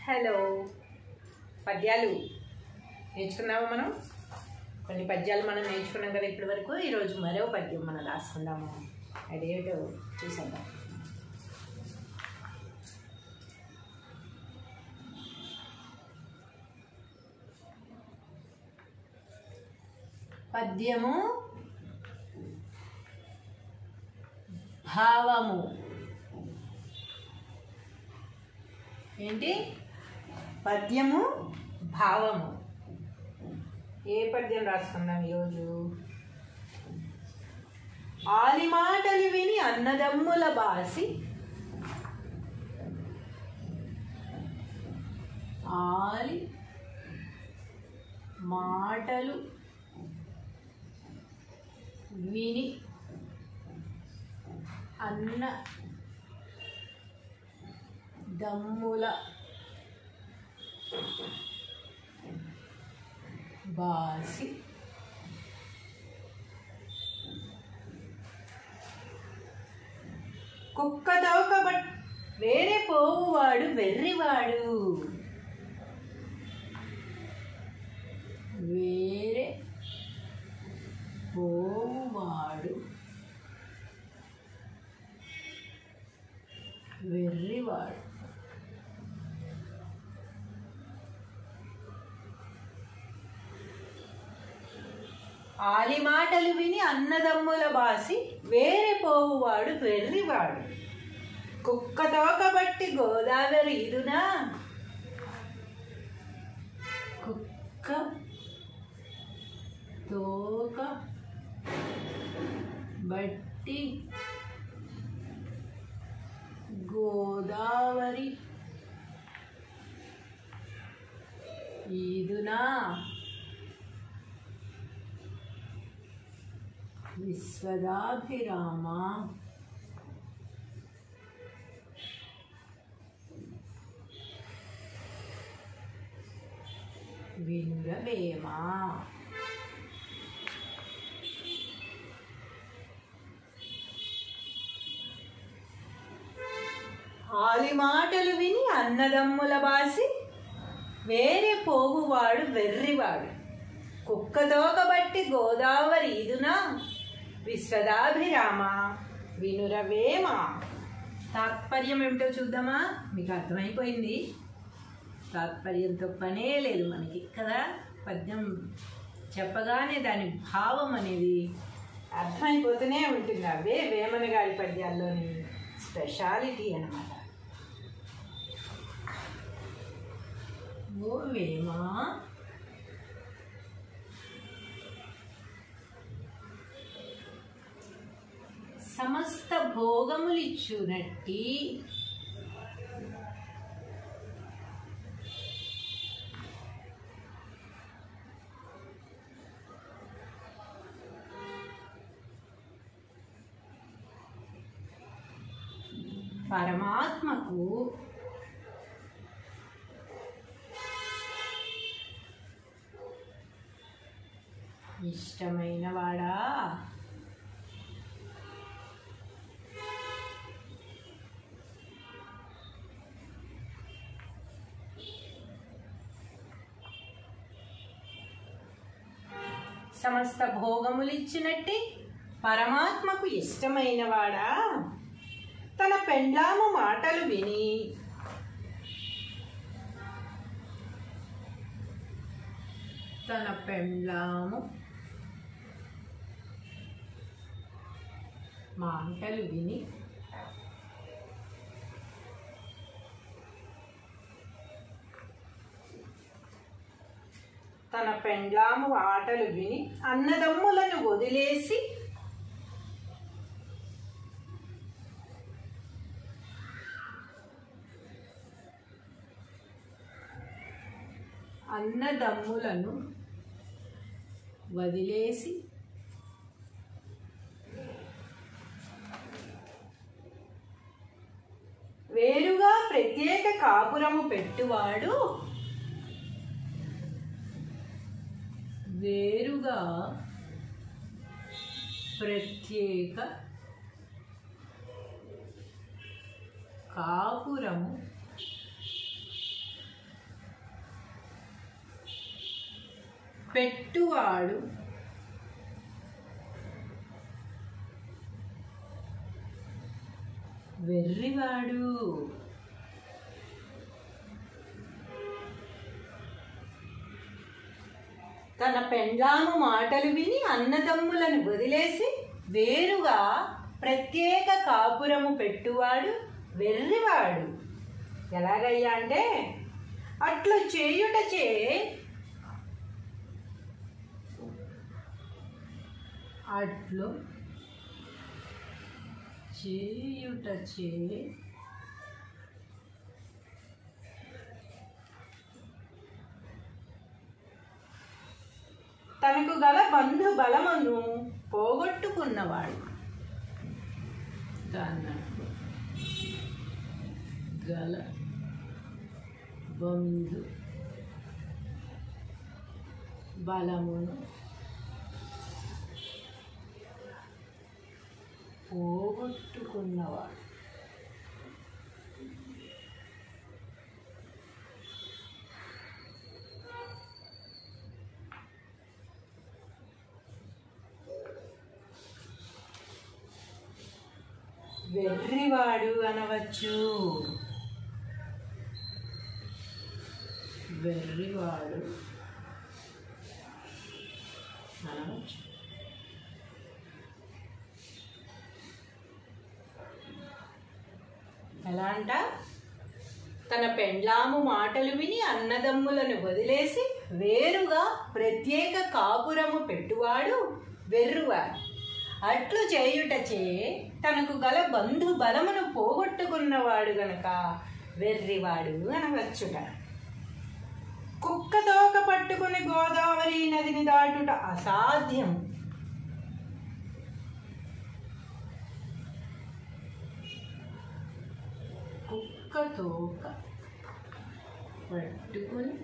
Hello, పద్యాలు నేర్చుకున్నాము. మనం కొన్ని పద్యాలు నేర్చుకున్నాం కదా ఇప్పటి వరకు. ఈరోజు మరో పద్యం మనం రాసుకుందాము. అదేమిటో చూసేద్దాం. పద్యము భావము. ఏంటి? పద్యము భావము. ఏ పద్యం రాసుకుందాం ఈరోజు? ఆలి మాటలు విని అన్నదమ్ముల బాసి, ఆలి మాటలు విని అన్న దమ్ముల బాసి, కుక్క దోకబట్ వేరే పోవువాడు వెర్రివాడు. వేరే పోవువాడు వెర్రివాడు. ఆలి మాటలు విని అన్నదమ్ముల బాసి, వేరే పోవువాడు వెర్రివాడు. కుక్క తోకబట్టి గోదావరి ఈదునా, కుక్క తోక బట్టి గోదావరి ఈదునా, విశ్వదాభిరామ వినురవేమ. ఆలి మాటలు విని అన్నదమ్ముల బాసి, వేరే పోవువాడు వెర్రివాడు. కుక్క తోకబట్టి గోదావరి ఈదునా, విశ్వదాభిరామ వినురవేమ. తాత్పర్యం ఏమిటో చూద్దామా? మీకు అర్థమైపోయింది. తాత్పర్యంతో పనే లేదు మనకి కదా. పద్యం చెప్పగానే దాని భావం అనేది అర్థమైపోతూనే ఉంటుంది. అవే వేమన గారి పద్యాల్లోని స్పెషాలిటీ అన్నమాట. ఓ వేమ, సమస్త భోగములిచ్చునట్టి పరమాత్మకు ఇష్టమైన వాడా, సమస్త భోగములిచ్చినట్టి పరమాత్మకు ఇష్టమైన వాడా, తన పెండ్లాము మాటలు విని తన పెండ్లాము మాటలు విని తన పెండ్లాము ఆటలు విని అన్నదమ్ములను వదిలేసి అన్నదమ్ములను వదిలేసి వేరుగా ప్రత్యేక కాపురము పెట్టువాడు, వేరుగా ప్రత్యేక కాపురము పెట్టువాడు వెర్రివాడు. తన పెండ్లాము మాటలు విని అన్నదమ్ములను వదిలేసి వేరుగా ప్రత్యేక కాపురము పెట్టువాడు వెర్రివాడు. ఎలాగయ్యా అంటే అట్లు చేయుటచే తనకు గల బంధు బలమును పోగొట్టుకున్నవాడు. తనకు గల బంధు బలమును పోగొట్టుకున్నవాడు. వెర్రివాడు అనవచ్చు. వెర్రివాడు అనవచ్చు. ఎలా అంట? తన పెండ్లాము మాటలు విని అన్నదమ్ములను వదిలేసి వేరుగా ప్రత్యేక కాపురము పెట్టువాడు వెర్రివాడు. అట్లు చేయుటచే తనకు గల బంధు బలమును పోగొట్టుకున్నవాడు గనక వెర్రివాడు అనవచ్చుట. కుక్క తోక పట్టుకుని గోదావరి నదిని దాటుట అసాధ్యం. కుక్క తోక పట్టుకుని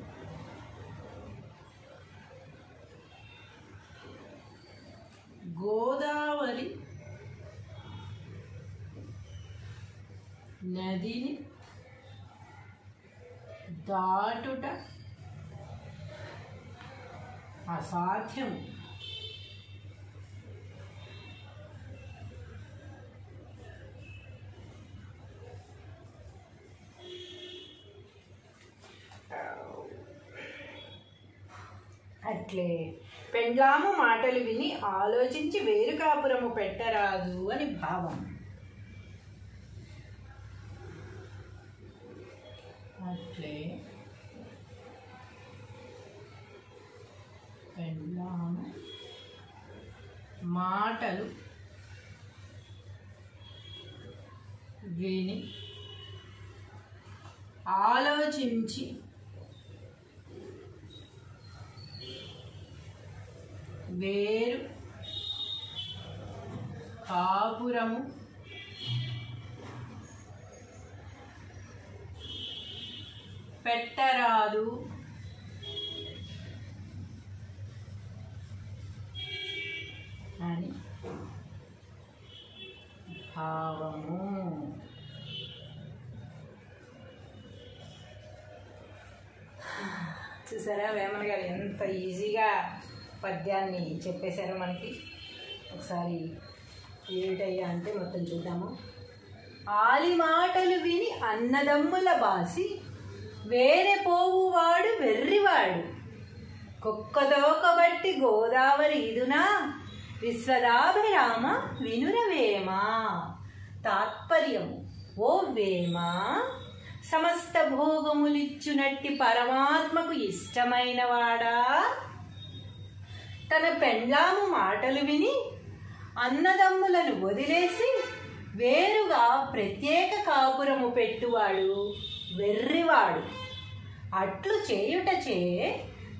గోదావరి నదిని దాటుట అసాధ్యం. అట్లే పెండ్లాము మాటలు విని ఆలోచించి వేరు కాపురము పెట్టరాదు అని భావం. అట్లే పెండ్లాము మాటలు విని ఆలోచించి వేరు కాపురము పెట్టరాదు అని భావము. చూసారా వేమన గారు ఎంత ఈజీగా పద్యాన్ని చెప్పేశారో మనకి. ఒకసారి ఏమిటయ్యా అంటే మొత్తం చూద్దాము. ఆలి మాటలు విని అన్నదమ్ముల బాసి వేరే పోవువాడు వెర్రివాడు. కుక్కదోకబట్టి గోదావరి ఇదునా విశ్వదాభిరామ వినురవేమా. తాత్పర్యము: ఓ వేమ, సమస్త భోగములిచ్చునట్టి పరమాత్మకు ఇష్టమైన వాడా, తన పెండ్లాము మాటలు విని అన్నదమ్ములను వదిలేసి వేరుగా ప్రత్యేక కాపురము పెట్టువాడు వెర్రివాడు. అట్లు చేయుటచే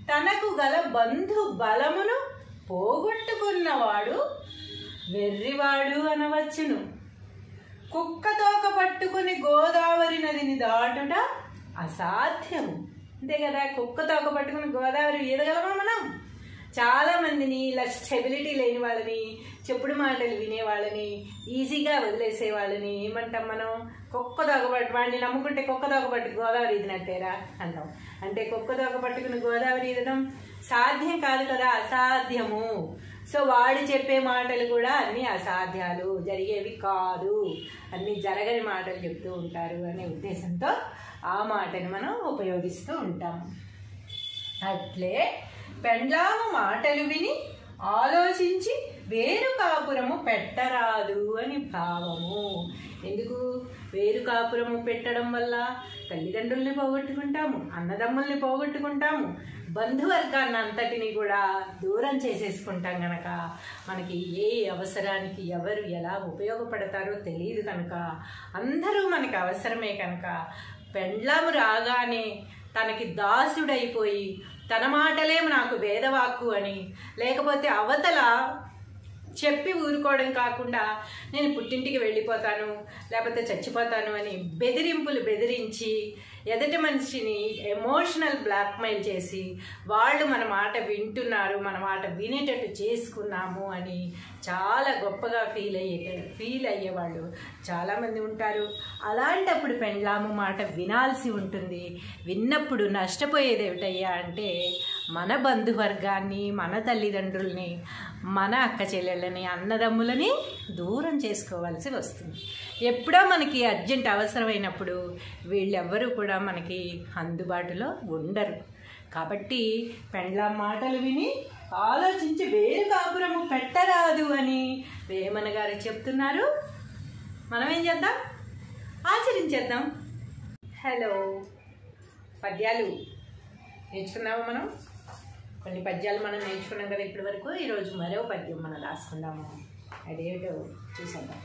తనకు గల బంధు బలమును పోగొట్టుకున్నవాడు వెర్రివాడు అనవచ్చును. కుక్క తోక పట్టుకుని గోదావరి నదిని దాటుట అసాధ్యము. అంతే కదా, కుక్క తోక పట్టుకుని గోదావరి ఈదగలమా మనం? చాలా మందిని ఇలా స్టెబిలిటీ లేని వాళ్ళని, చెప్పుడు మాటలు వినేవాళ్ళని, ఈజీగా వదిలేసే వాళ్ళని ఏమంటాం మనం? కుక్క దొగబట్టి, వాడిని నమ్ముకుంటే కుక్క దొగబట్టి గోదావరి ఈదినట్టేరా అంటాం. అంటే కుక్క దొగబట్టుకుని గోదావరి ఈదడం సాధ్యం కాదు కదా, అసాధ్యము. సో వాడు చెప్పే మాటలు కూడా అన్నీ అసాధ్యాలు, జరిగేవి కాదు, అన్నీ జరగని మాటలు చెప్తూ ఉంటారు అనే ఉద్దేశంతో ఆ మాటని మనం ఉపయోగిస్తూ ఉంటాము. అట్లే పెండ్లాము మాటలు విని ఆలోచించి వేరు కాపురము పెట్టరాదు అని భావము. ఎందుకు? వేరు కాపురము పెట్టడం వల్ల తల్లిదండ్రుల్ని పోగొట్టుకుంటాము, అన్నదమ్ముల్ని పోగొట్టుకుంటాము, బంధువర్గాన్ని అంతటిని కూడా దూరం చేసేసుకుంటాం కనుక మనకి ఏ అవసరానికి ఎవరు ఎలా ఉపయోగపడతారో తెలియదు కనుక, అందరూ మనకి అవసరమే కనుక పెండ్లాము రాగానే తనకి దాసుడైపోయి తన మాటలేం నాకు వేదవాక్కు అని, లేకపోతే అవతల చెప్పి ఊరుకోవడం కాకుండా నేను పుట్టింటికి వెళ్ళిపోతాను లేకపోతే చచ్చిపోతాను అని బెదిరింపులు బెదిరించి ఎదుటి మనిషిని ఎమోషనల్ బ్లాక్మెయిల్ చేసి వాళ్ళు మన మాట వింటున్నారు, మన మాట వినేటట్టు చేసుకున్నాము అని చాలా గొప్పగా ఫీల్ అయ్యేవాళ్ళు చాలామంది ఉంటారు. అలాంటప్పుడు పెండ్లాము మాట వినాల్సి ఉంటుంది. విన్నప్పుడు నష్టపోయేది ఏమిటయ్యా అంటే మన బంధువర్గాన్ని, మన తల్లిదండ్రుల్ని, మన అక్క చెల్లెళ్ళని, అన్నదమ్ములని దూరం చేసుకోవాల్సి వస్తుంది. ఎప్పుడో మనకి అర్జెంట్ అవసరమైనప్పుడు వీళ్ళెవ్వరూ కూడా మనకి అందుబాటులో ఉండరు. కాబట్టి పెండ్లాం మాటలు విని ఆలోచించి వేరు కాపురము పెట్టరాదు అని వేమన గారు చెప్తున్నారు. మనం ఏం చేద్దాం? ఆచరించేద్దాం. హలో, పద్యాలు నేర్చుకున్నాము మనం. కొన్ని పద్యాలు మనం నేర్చుకున్నాం కదా ఇప్పటి వరకు. ఈరోజు మరో పద్యం మనం రాసుకుందాము. అదేమిటో చూసేద్దాం.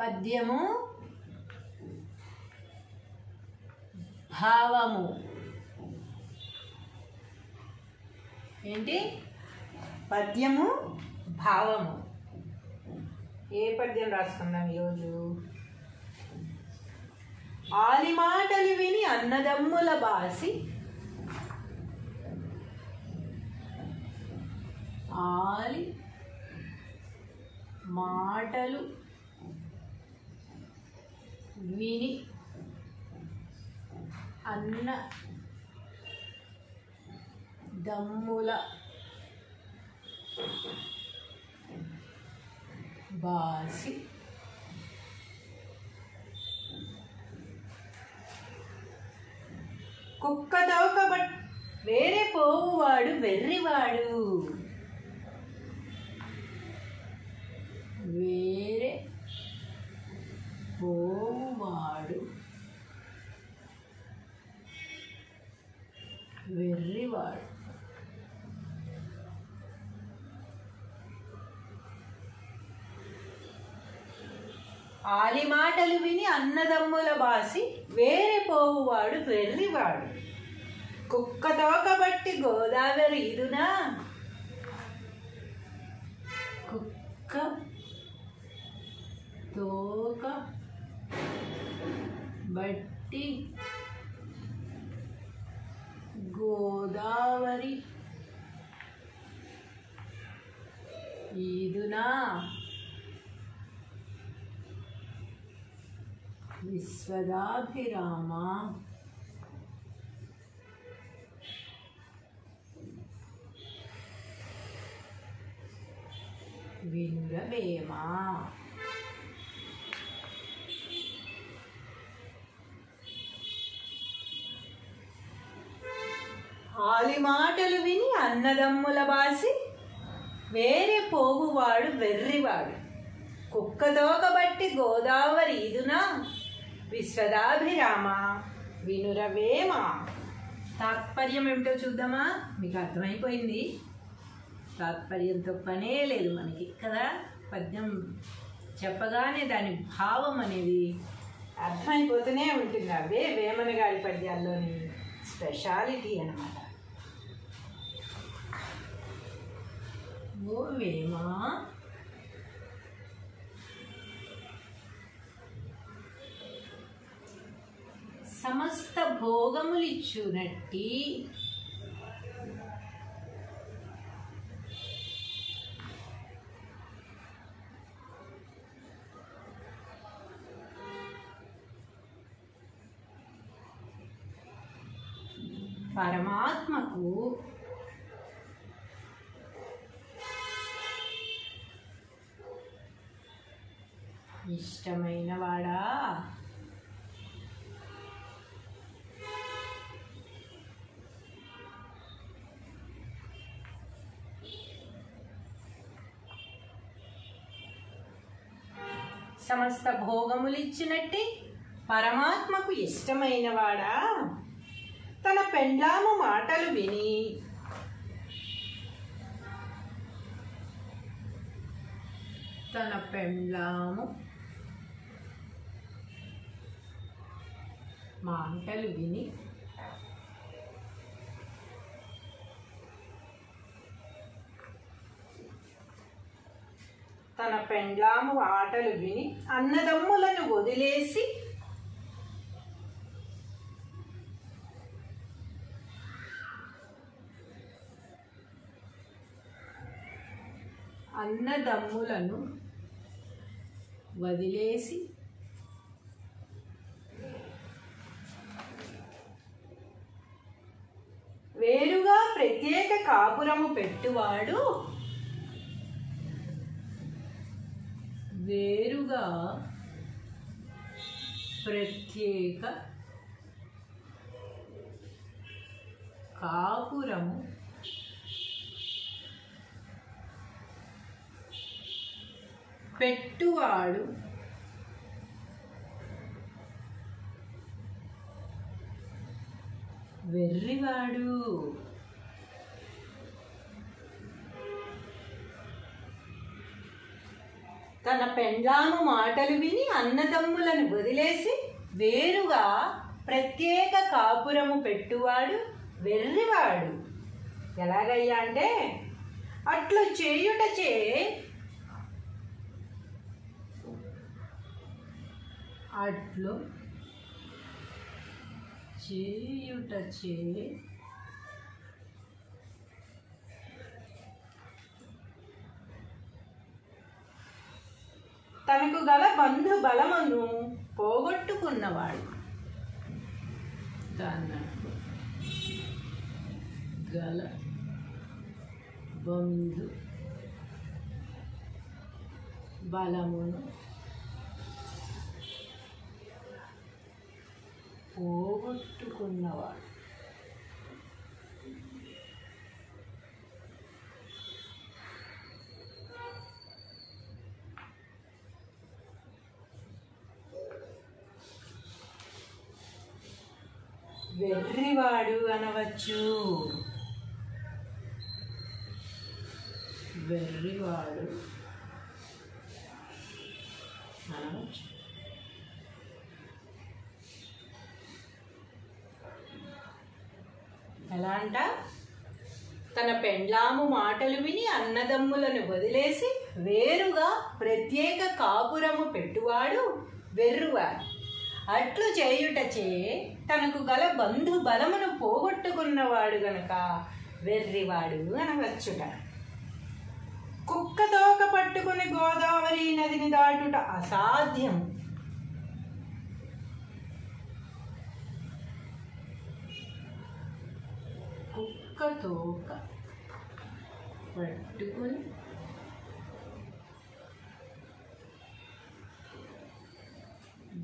పద్యము భావము. ఏంటి? పద్యము భావము. ఏ పద్యం రాసుకుందాం ఈరోజు? ఆలి మాటలు విని అన్నదమ్ముల బాసి, ఆలి మాటలు విని అన్న దమ్ముల బాసి కుక్క దోకబట్ వేరే పోవువాడు వెర్రివాడు. వేరే పోవువాడు వెర్రివాడు. ఆలి మాటలు విని అన్నదమ్ముల బాసి వేరే పోవువాడు వెర్రివాడు. కుక్క తోకబట్టి గోదావరి ఈదునా, కుక్క తోక బట్టి గోదావరి ఈదునా, విశ్వదాభిరామ వినురవేమ. ఆలి మాటలు విని అన్నదమ్ముల బాసి వేరే పోవువాడు వెర్రివాడు. కుక్క తోకబట్టి గోదావరి ఈదునా, విశ్వదాభిరామ వినురవేమ. తాత్పర్యం ఏమిటో చూద్దామా? మీకు అర్థమైపోయింది. తాత్పర్యంతో పనే లేదు మనకి కదా. పద్యం చెప్పగానే దాని భావం అనేది అర్థమైపోతూనే ఉంటుంది. అవే వేమన గారి పద్యాల్లోని స్పెషాలిటీ అన్నమాట. ఓ వేమ, సమస్త భోగములిచ్చునట్టి పరమాత్మకు ఇష్టమైన వాడా సమస్త భోగములిచ్చినట్టి పరమాత్మకు ఇష్టమైన వాడా తన పెండ్లాము మాటలు విని తన పెండ్లాము మాటలు విని తన పెండ్లాము ఆటలు విని అన్నదమ్ములను వదిలేసి అన్నదమ్ములను వదిలేసి వేరుగా ప్రత్యేక కాపురము పెట్టువాడు వేరుగా ప్రత్యేక కాపురము పెట్టువాడు వెర్రివాడు. తన పెండ్లాము మాటలు విని అన్నదమ్ములను వదిలేసి వేరుగా ప్రత్యేక కాపురము పెట్టువాడు వెర్రివాడు. ఎలాగయ్యా అంటే అట్లు చేయుటచే అట్లు చేయుటచే తనకు గల బంధు బలమును పోగొట్టుకున్నవాడు. తనకు గల బంధు బలమును పోగొట్టుకున్నవాడు. వెర్రివాడు అనవచ్చు. వెర్రివాడు అనవచ్చు. ఎలా అంట? తన పెండ్లాము మాటలు విని అన్నదమ్ములను వదిలేసి వేరుగా ప్రత్యేక కాపురము పెట్టువాడు వెర్రువాడు. అట్లు చేయుటచే తనకు గల బంధు బలమును పోగొట్టుకున్నవాడు గనక వెర్రివాడు అనవచ్చుట. కుక్క తోక పట్టుకుని గోదావరి నదిని దాటుట అసాధ్యం. కుక్క తోక పట్టుకుని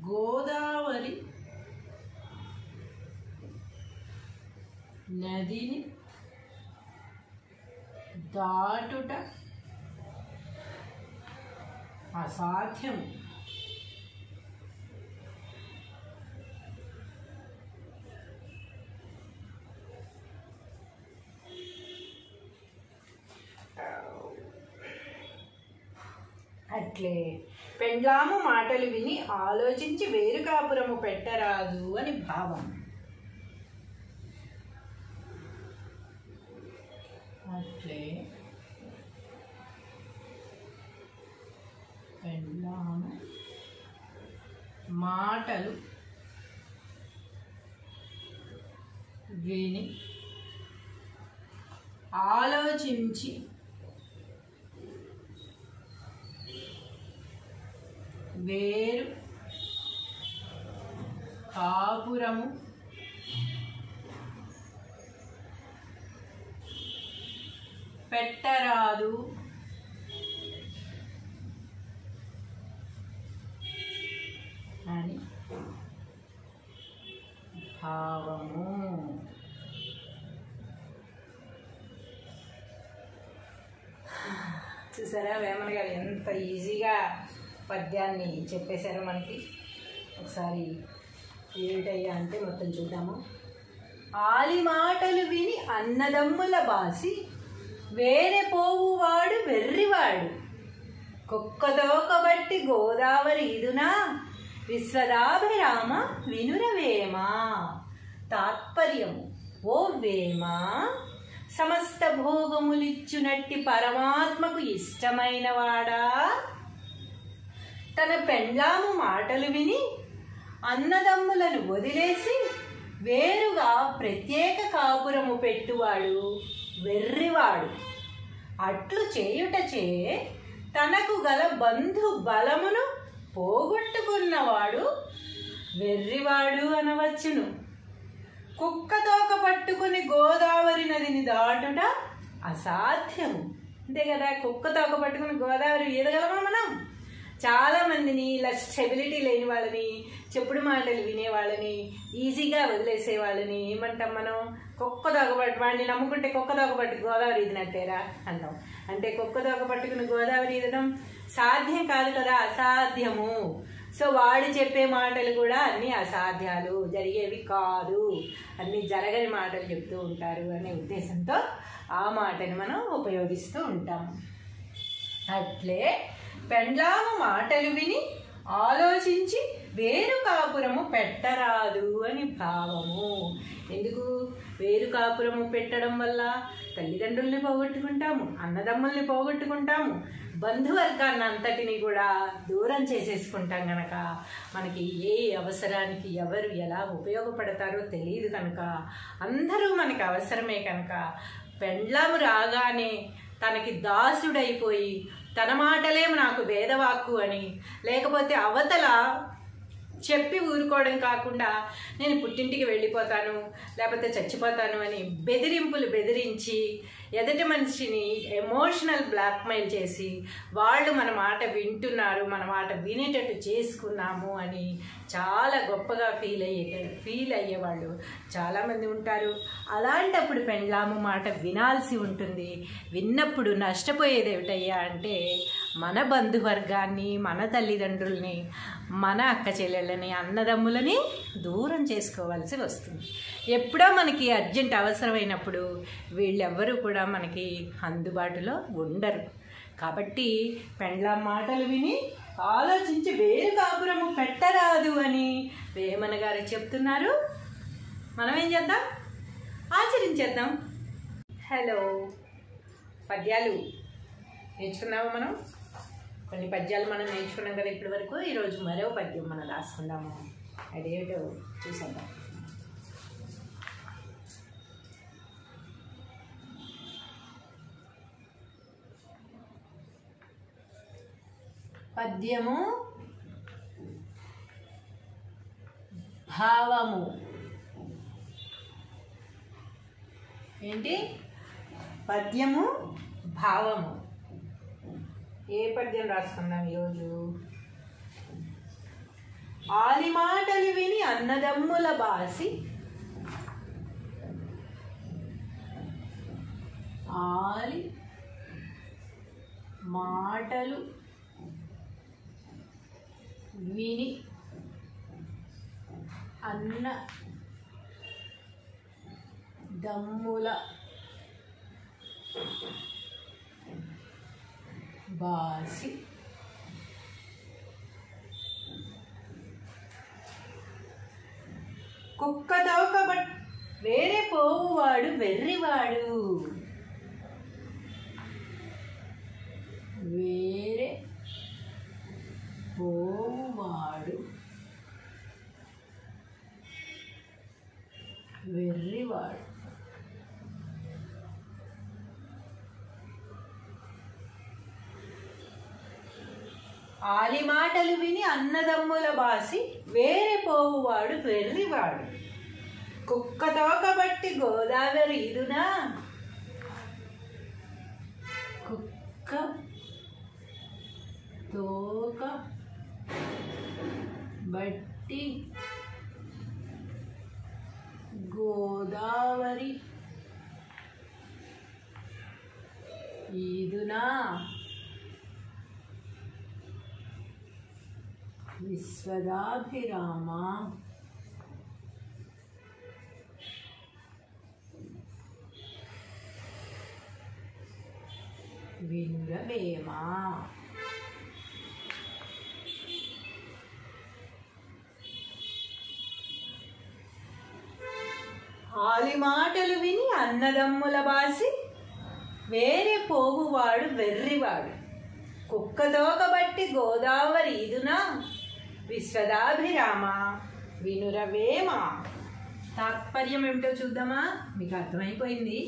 గోదావరి నదిని దాటుట అసాధ్యం. అట్లే పెండ్లాము మాటలు విని ఆలోచించి వేరు కాపురము పెట్టరాదు అని భావం. అట్లే పెండ్లాము మాటలు విని ఆలోచించి వేరు కాపురము పెట్టరాదు అని భావము. చూసారా వేమన గారు ఎంత ఈజీగా పద్యాన్ని చెప్పేశారో మనకి. ఒకసారి ఏమిటయ్యా అంటే మొత్తం చూద్దాము. ఆలి మాటలు విని అన్నదమ్ముల బాసి వేరే పోవువాడు వెర్రివాడు, కుక్కదోకబట్టి గోదావరి ఇదునా విశ్వదాభిరామ వినురవేమా. తాత్పర్యము, ఓ వేమ, సమస్త భోగములిచ్చునట్టి పరమాత్మకు ఇష్టమైన వాడా, తన పెండ్లాము మాటలు విని అన్నదమ్ములను వదిలేసి వేరుగా ప్రత్యేక కాపురము పెట్టువాడు వెర్రివాడు. అట్లు చేయుటచే తనకు గల బంధు బలమును పోగొట్టుకున్నవాడు వెర్రివాడు అనవచ్చును. కుక్కతోక పట్టుకుని గోదావరి నదిని దాటుట అసాధ్యము. అంతే కదా, కుక్కతోక పట్టుకుని గోదావరి ఈదగలమా మనం? చాలామందిని ఇలా స్టెబిలిటీ లేని వాళ్ళని, చెప్పుడు మాటలు వినేవాళ్ళని, ఈజీగా వదిలేసే వాళ్ళని ఏమంటాం మనం? కుక్కదోకబట్టి, వాడిని నమ్ముకుంటే కుక్కదోకబట్టి గోదావరి ఈదినట్టేరా అంటాం. అంటే కుక్కదోక పట్టుకుని గోదావరి ఈదడం సాధ్యం కాదు కదా, అసాధ్యము. సో వాడు చెప్పే మాటలు కూడా అన్నీ అసాధ్యాలు, జరిగేవి కాదు, అన్నీ జరగని మాటలు చెప్తూ ఉంటారు అనే ఉద్దేశంతో ఆ మాటని మనం ఉపయోగిస్తూ ఉంటాము. అట్లే పెండ్లాము మాటలు విని ఆలోచించి వేరు కాపురము పెట్టరాదు అని భావము. ఎందుకు? వేరు కాపురము పెట్టడం వల్ల తల్లిదండ్రుల్ని పోగొట్టుకుంటాము, అన్నదమ్ముల్ని పోగొట్టుకుంటాము, బంధువర్గాన్ని అంతటిని కూడా దూరం చేసేసుకుంటాం కనుక మనకి ఏ అవసరానికి ఎవరు ఎలా ఉపయోగపడతారో తెలియదు కనుక, అందరూ మనకి అవసరమే కనుక పెండ్లాము రాగానే తనకి దాసుడైపోయి తన మాటలేమో నాకు వేదవాక్కు అని, లేకపోతే అవతల చెప్పి ఊరుకోవడం కాకుండా నేను పుట్టింటికి వెళ్ళిపోతాను లేకపోతే చచ్చిపోతాను అని బెదిరింపులు బెదిరించి ఎదుటి మనిషిని ఎమోషనల్ బ్లాక్మెయిల్ చేసి వాళ్ళు మన మాట వింటున్నారు, మన మాట వినేటట్టు చేసుకున్నాము అని చాలా గొప్పగా ఫీల్ అయ్యేవాళ్ళు చాలామంది ఉంటారు. అలాంటప్పుడు పెండ్లాము మాట వినాల్సి ఉంటుంది. విన్నప్పుడు నష్టపోయేది ఏమిటయ్యా అంటే మన బంధువర్గాన్ని, మన తల్లిదండ్రుల్ని, మన అక్క చెల్లెళ్ళని, అన్నదమ్ములని దూరం చేసుకోవాల్సి వస్తుంది. ఎప్పుడో మనకి అర్జెంట్ అవసరమైనప్పుడు వీళ్ళెవ్వరూ కూడా మనకి అందుబాటులో ఉండరు. కాబట్టి పెండ్లాం మాటలు విని ఆలోచించి వేరు కాపురము పెట్టరాదు అని వేమన గారు చెప్తున్నారు. మనం ఏం చేద్దాం? ఆచరించేద్దాం. హలో, పద్యాలు నేర్చుకున్నాము. మనం కొన్ని పద్యాలు మనం నేర్చుకున్నాం కదా ఇప్పటి వరకు. ఈరోజు మరో పద్యం మనం రాసుకుందాము. అదేమిటో చూసేద్దాం. పద్యము భావము. ఏంటి? పద్యము భావము. ఏ పద్యం రాసుకుందాం ఈరోజు? ఆలి మాటలు విని అన్నదమ్ముల బాసి ఆలి మాటలు విని అన్న దమ్ముల బాసి కుక్కదోకబట్ వేరే పోవువాడు వెర్రివాడు. వేరే పోవువాడు వెర్రివాడు. ఆలి మాటలు విని అన్నదమ్ముల బాసి వేరే పోవువాడు వెర్రివాడు. కుక్క తోక బట్టి గోదావరి ఈదునా, కుక్క తోక బట్టి గోదావరి ఈదునా, విశ్వదాభిరామ వినురవేమా. ఆలి మాటలు విని అన్నదమ్ముల బాసి వేరే పోవువాడు వెర్రివాడు. కుక్క తోక బట్టి గోదావరి ఈదునా, విశ్వదాభిరామ వినురవేమ. తాత్పర్యం ఏమిటో చూద్దామా? మీకు అర్థమైపోయింది.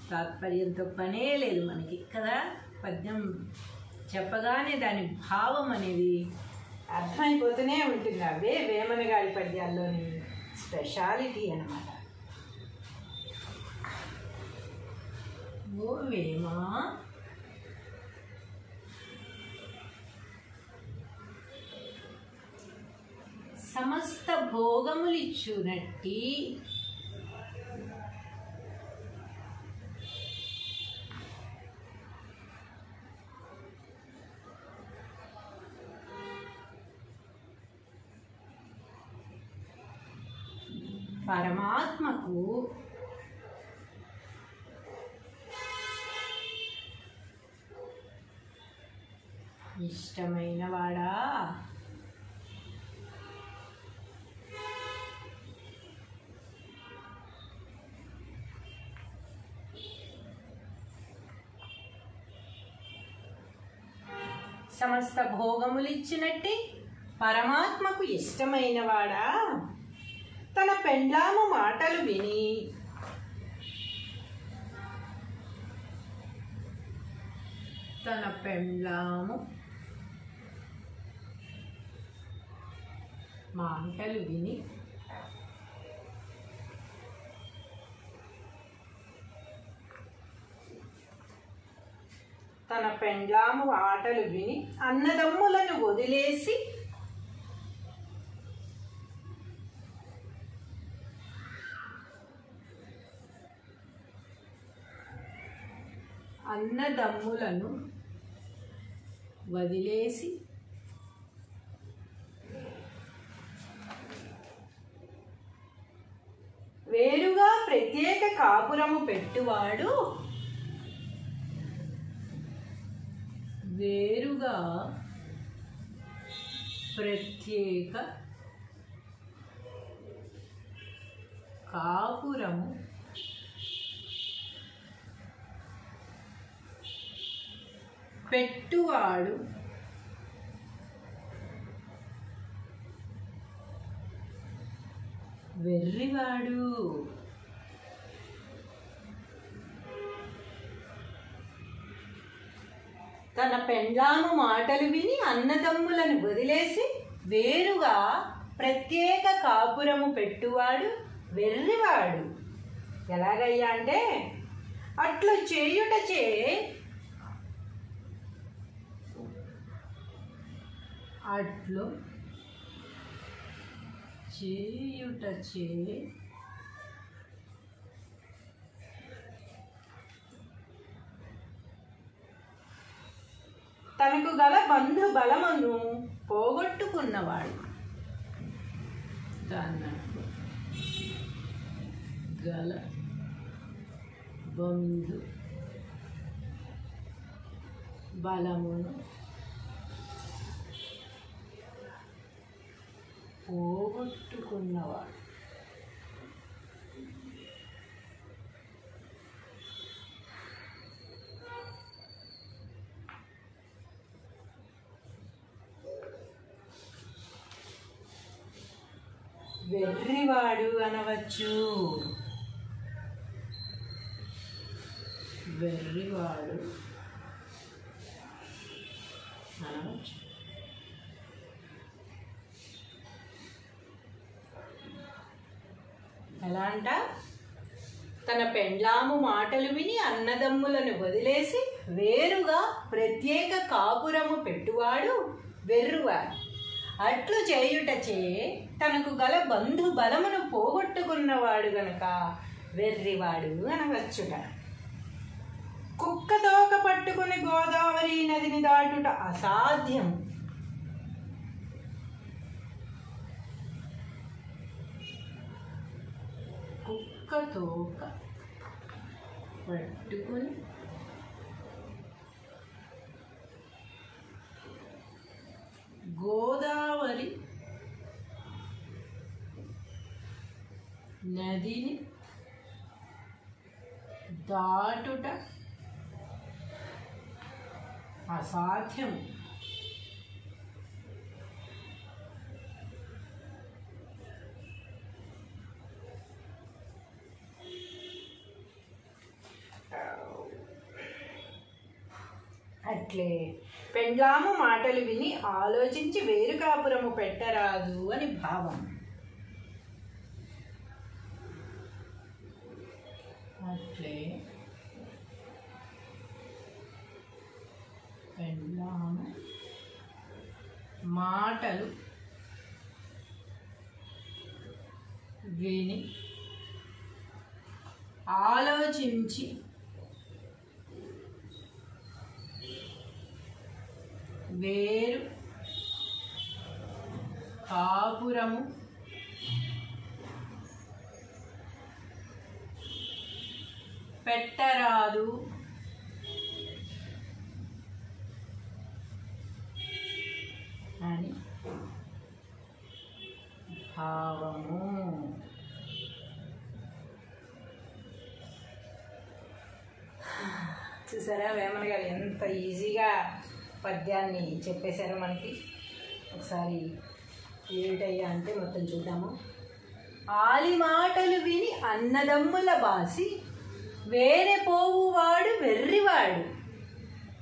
తాత్పర్యంతో పనే లేదు మనకి కదా. పద్యం చెప్పగానే దాని భావం అనేది అర్థమైపోతూనే ఉంటుంది. అవే వేమన గారి పద్యాల్లోని స్పెషాలిటీ అన్నమాట. ఓ వేమా, సమస్త భోగములిచ్చునట్టి పరమాత్మకు ఇష్టమైన వాడా, సమస్త భోగములిచ్చినట్టి పరమాత్మకు ఇష్టమైన వాడా, తన పెండ్లాము మాటలు విని తన పెండ్లాము మాటలు విని తన పెండ్లాము ఆటలు విని అన్నదమ్ములను వదిలేసి అన్నదమ్ములను వదిలేసి వేరుగా ప్రత్యేక కాపురము పెట్టువాడు, వేరుగా ప్రత్యేక కాపురము పెట్టువాడు వెర్రివాడు. తన పెండ్లాము మాటలు విని అన్నదమ్ములను వదిలేసి వేరుగా ప్రత్యేక కాపురము పెట్టువాడు వెర్రివాడు. ఎలాగయ్యా అంటే, అట్లు చేయుటచే అట్లు చేయుటచే తనకు గల బంధు బలమును పోగొట్టుకున్నవాడు. తనకు గల బంధు బలమును పోగొట్టుకున్నవాడు. వెర్రివాడు అనవచ్చు. వెర్రివాడు అనవచ్చు. ఎలా అంట? తన పెండ్లాము మాటలు విని అన్నదమ్ములను వదిలేసి వేరుగా ప్రత్యేక కాపురము పెట్టువాడు వెర్రువాడు. అట్లు చేయుటచే తనకు గల బంధు బలమును పోగొట్టుకున్నవాడు గనక వెర్రివాడు అనవచ్చుట. కుక్క తోక పట్టుకుని గోదావరి నదిని దాటుట అసాధ్యం. కుక్క తోక పట్టుకుని గోదావరి నదిని దాటుట అసాధ్యం. అట్లే పెండ్లాము మాటలు విని ఆలోచించి వేరు కాపురము పెట్టరాదు అని భావం. అట్లే పెండ్లాము మాటలు విని ఆలోచించి వేరు కాపురము పెట్టరాదు అని భావము. చూసారా వేమన గారు ఎంత ఈజీగా పద్యాన్ని చెప్పేశారో మనకి. ఒకసారి ఏమిటయ్యా అంటే మొత్తం చూద్దాము. ఆలి మాటలు విని అన్నదమ్ముల బాసి వేరే పోవువాడు వెర్రివాడు.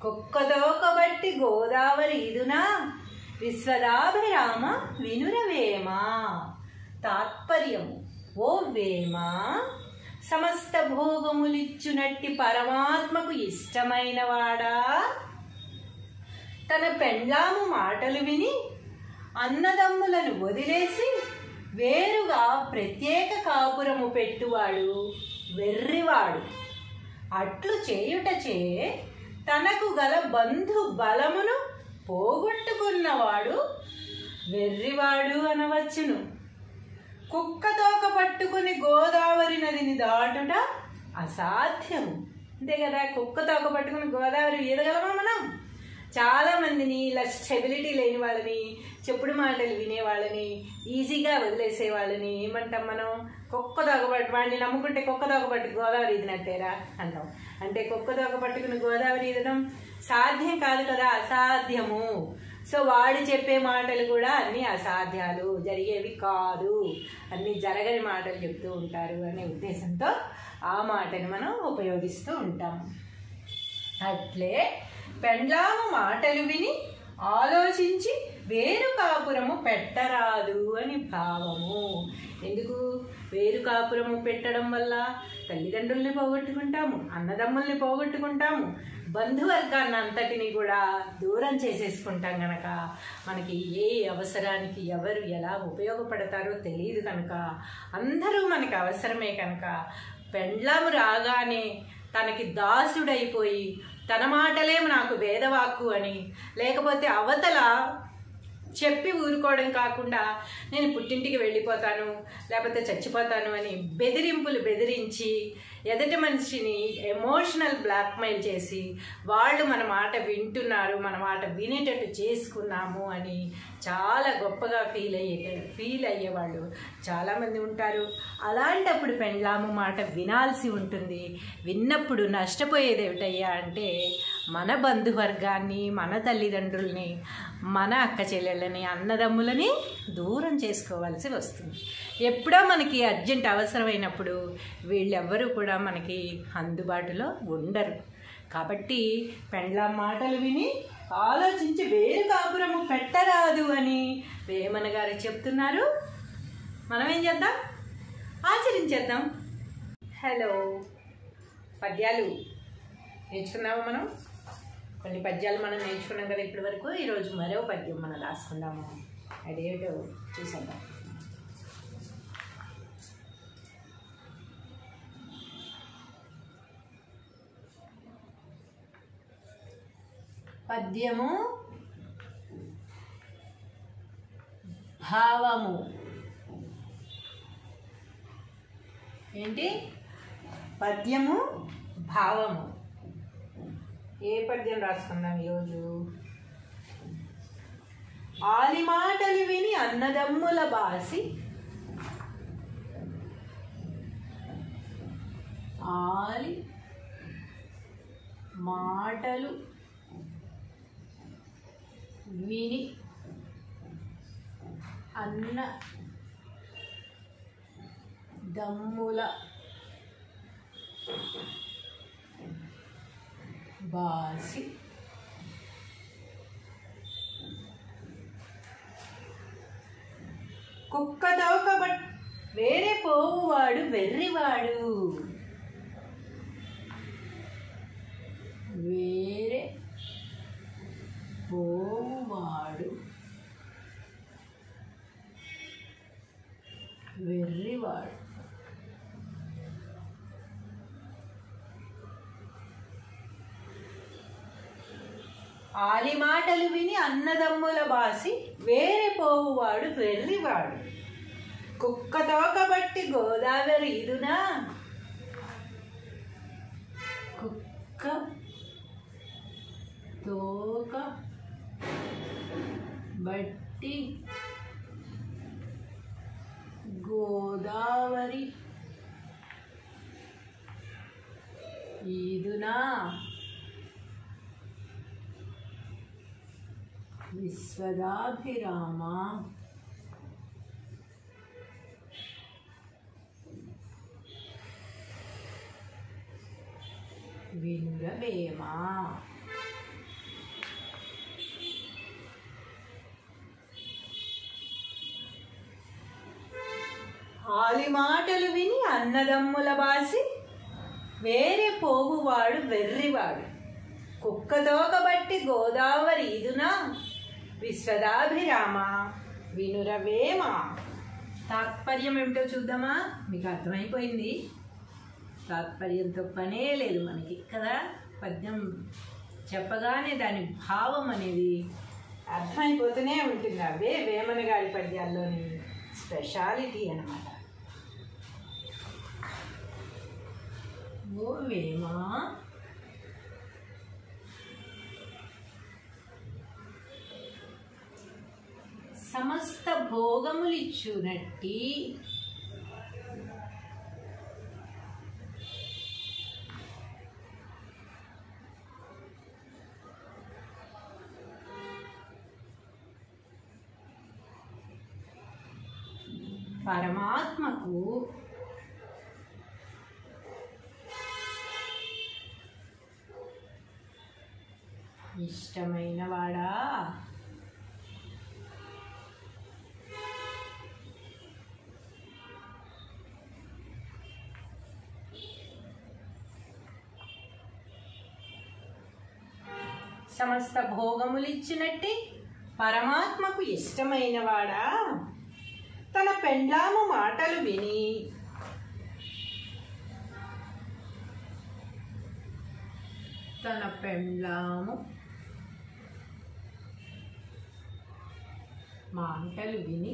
కుక్కదోకబట్టి గోదావరి ఇదునా విశ్వదాభిరామ వినురవేమా. తాత్పర్యము: ఓ వేమ, సమస్త భోగములిచ్చునట్టి పరమాత్మకు ఇష్టమైన వాడా, తన పెండ్లాము మాటలు విని అన్నదమ్ములను వదిలేసి వేరుగా ప్రత్యేక కాపురము పెట్టువాడు వెర్రివాడు. అట్లు చేయుటచే తనకు గల బంధు బలమును పోగొట్టుకున్నవాడు వెర్రివాడు అనవచ్చును. కుక్క తోక పట్టుకుని గోదావరి నదిని దాటుట అసాధ్యము. అంతే కదా, కుక్క తోక పట్టుకుని గోదావరి ఈదగలమా మనం? చాలామందిని ఇలా స్టెబిలిటీ లేని వాళ్ళని, చెప్పుడు మాటలు వినేవాళ్ళని, ఈజీగా వదిలేసే వాళ్ళని ఏమంటాం మనం? కుక్క తోకపట్టు, వాడిని నమ్ముకుంటే కుక్క తోకపట్టు గోదావరి ఈదినట్టేరా అంటాం. అంటే కుక్క తోక పట్టుకుని గోదావరి ఈదడం సాధ్యం కాదు కదా, అసాధ్యము. సో వాడు చెప్పే మాటలు కూడా అన్నీ అసాధ్యాలు, జరిగేవి కాదు, అన్నీ జరగని మాటలు చెప్తూ ఉంటారు అనే ఉద్దేశంతో ఆ మాటని మనం ఉపయోగిస్తూ ఉంటాము. అట్లే పెండ్లాము మాటలు విని ఆలోచించి వేరు కాపురము పెట్టరాదు అని భావము. ఎందుకు? వేరు కాపురము పెట్టడం వల్ల తల్లిదండ్రుల్ని పోగొట్టుకుంటాము, అన్నదమ్ముల్ని పోగొట్టుకుంటాము, బంధువర్గాన్ని అంతటిని కూడా దూరం చేసేసుకుంటాం కనుక మనకి ఏ అవసరానికి ఎవరు ఎలా ఉపయోగపడతారో తెలియదు కనుక అందరూ మనకి అవసరమే కనుక పెండ్లాము రాగానే తనకి దాసుడైపోయి తన మాటలేం నాకు వేదవాక్కు అని, లేకపోతే అవతల చెప్పి ఊరుకోవడం కాకుండా నేను పుట్టింటికి వెళ్ళిపోతాను లేకపోతే చచ్చిపోతాను అని బెదిరింపులు బెదిరించి ఎదుటి మనిషిని ఎమోషనల్ బ్లాక్మెయిల్ చేసి వాళ్ళు మన మాట వింటున్నారు, మన మాట వినేటట్టు చేసుకున్నాము అని చాలా గొప్పగా ఫీల్ అయ్యేవాళ్ళు చాలామంది ఉంటారు. అలాంటప్పుడు పెండ్లాము మాట వినాల్సి ఉంటుంది. విన్నప్పుడు నష్టపోయేది ఏమిటయ్యా అంటే మన బంధువర్గాన్ని, మన తల్లిదండ్రుల్ని, మన అక్క చెల్లెళ్ళని, అన్నదమ్ములని దూరం చేసుకోవాల్సి వస్తుంది. ఎప్పుడో మనకి అర్జెంట్ అవసరమైనప్పుడు వీళ్ళెవ్వరూ కూడా మనకి అందుబాటులో ఉండరు. కాబట్టి పెండ్లాం మాటలు విని ఆలోచించి వేరు పెట్టరాదు అని వేమన గారు చెప్తున్నారు. మనం ఏం చేద్దాం? ఆచరించేద్దాం. హలో, పద్యాలు నేర్చుకున్నాము. మనం కొన్ని పద్యాలు మనం నేర్చుకున్నాం కదా ఇప్పటి వరకు. ఈరోజు మరో పద్యం మనం రాసుకుందాము. అదేమిటో చూసేద్దాం. పద్యము భావము. ఏంటి? పద్యము భావము. ఏ పద్యం రాసుకుందాం ఈరోజు? ఆలి మాటలు విని అన్నదమ్ముల బాసి, ఆలి మాటలు విని అన్న దమ్ముల బాసి, కుక్క దోకబట్ వేరే పోవువాడు వెర్రివాడు. వేరే పోవువాడు వెర్రివాడు. ఆలి మాటలు విని అన్నదమ్ముల బాసి, వేరే పోవువాడు వెర్రివాడు. కుక్క తోకబట్టి గోదావరి ఈదునా, కుక్క తోక బట్టి గోదావరి ఈదునా, విశ్వదాభిరామ వినురవేమ. ఆలి మాటలు విని అన్నదమ్ముల బాసి, వేరే పోవువాడు వెర్రివాడు. కుక్క తోకబట్టి గోదావరి ఈదునా, విశ్వదాభిరామ వినురవేమ. తాత్పర్యం ఏమిటో చూద్దామా? మీకు అర్థమైపోయింది. తాత్పర్యంతో పనే లేదు మనకి కదా. పద్యం చెప్పగానే దాని భావం అనేది అర్థమైపోతూనే ఉంటుంది. అవే వేమన గారి పద్యాల్లోని స్పెషాలిటీ అన్నమాట. ఓ వేమ, సమస్త భోగములిచ్చునట్టి పరమాత్మకు ఇష్టమైన వాడా, సమస్త భోగములిచ్చినట్టి పరమాత్మకు ఇష్టమైన వాడా, తన పెండ్లాము మాటలు విని తన పెండ్లాము మాటలు విని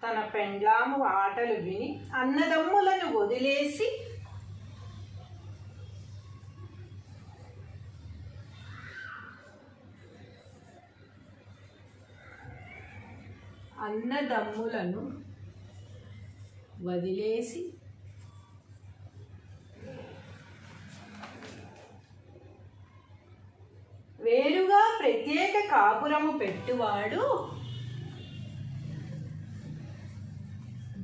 తన పెండ్లాము ఆటలు విని అన్నదమ్ములను వదిలేసి అన్నదమ్ములను వదిలేసి వేరుగా ప్రత్యేక కాపురము పెట్టువాడు,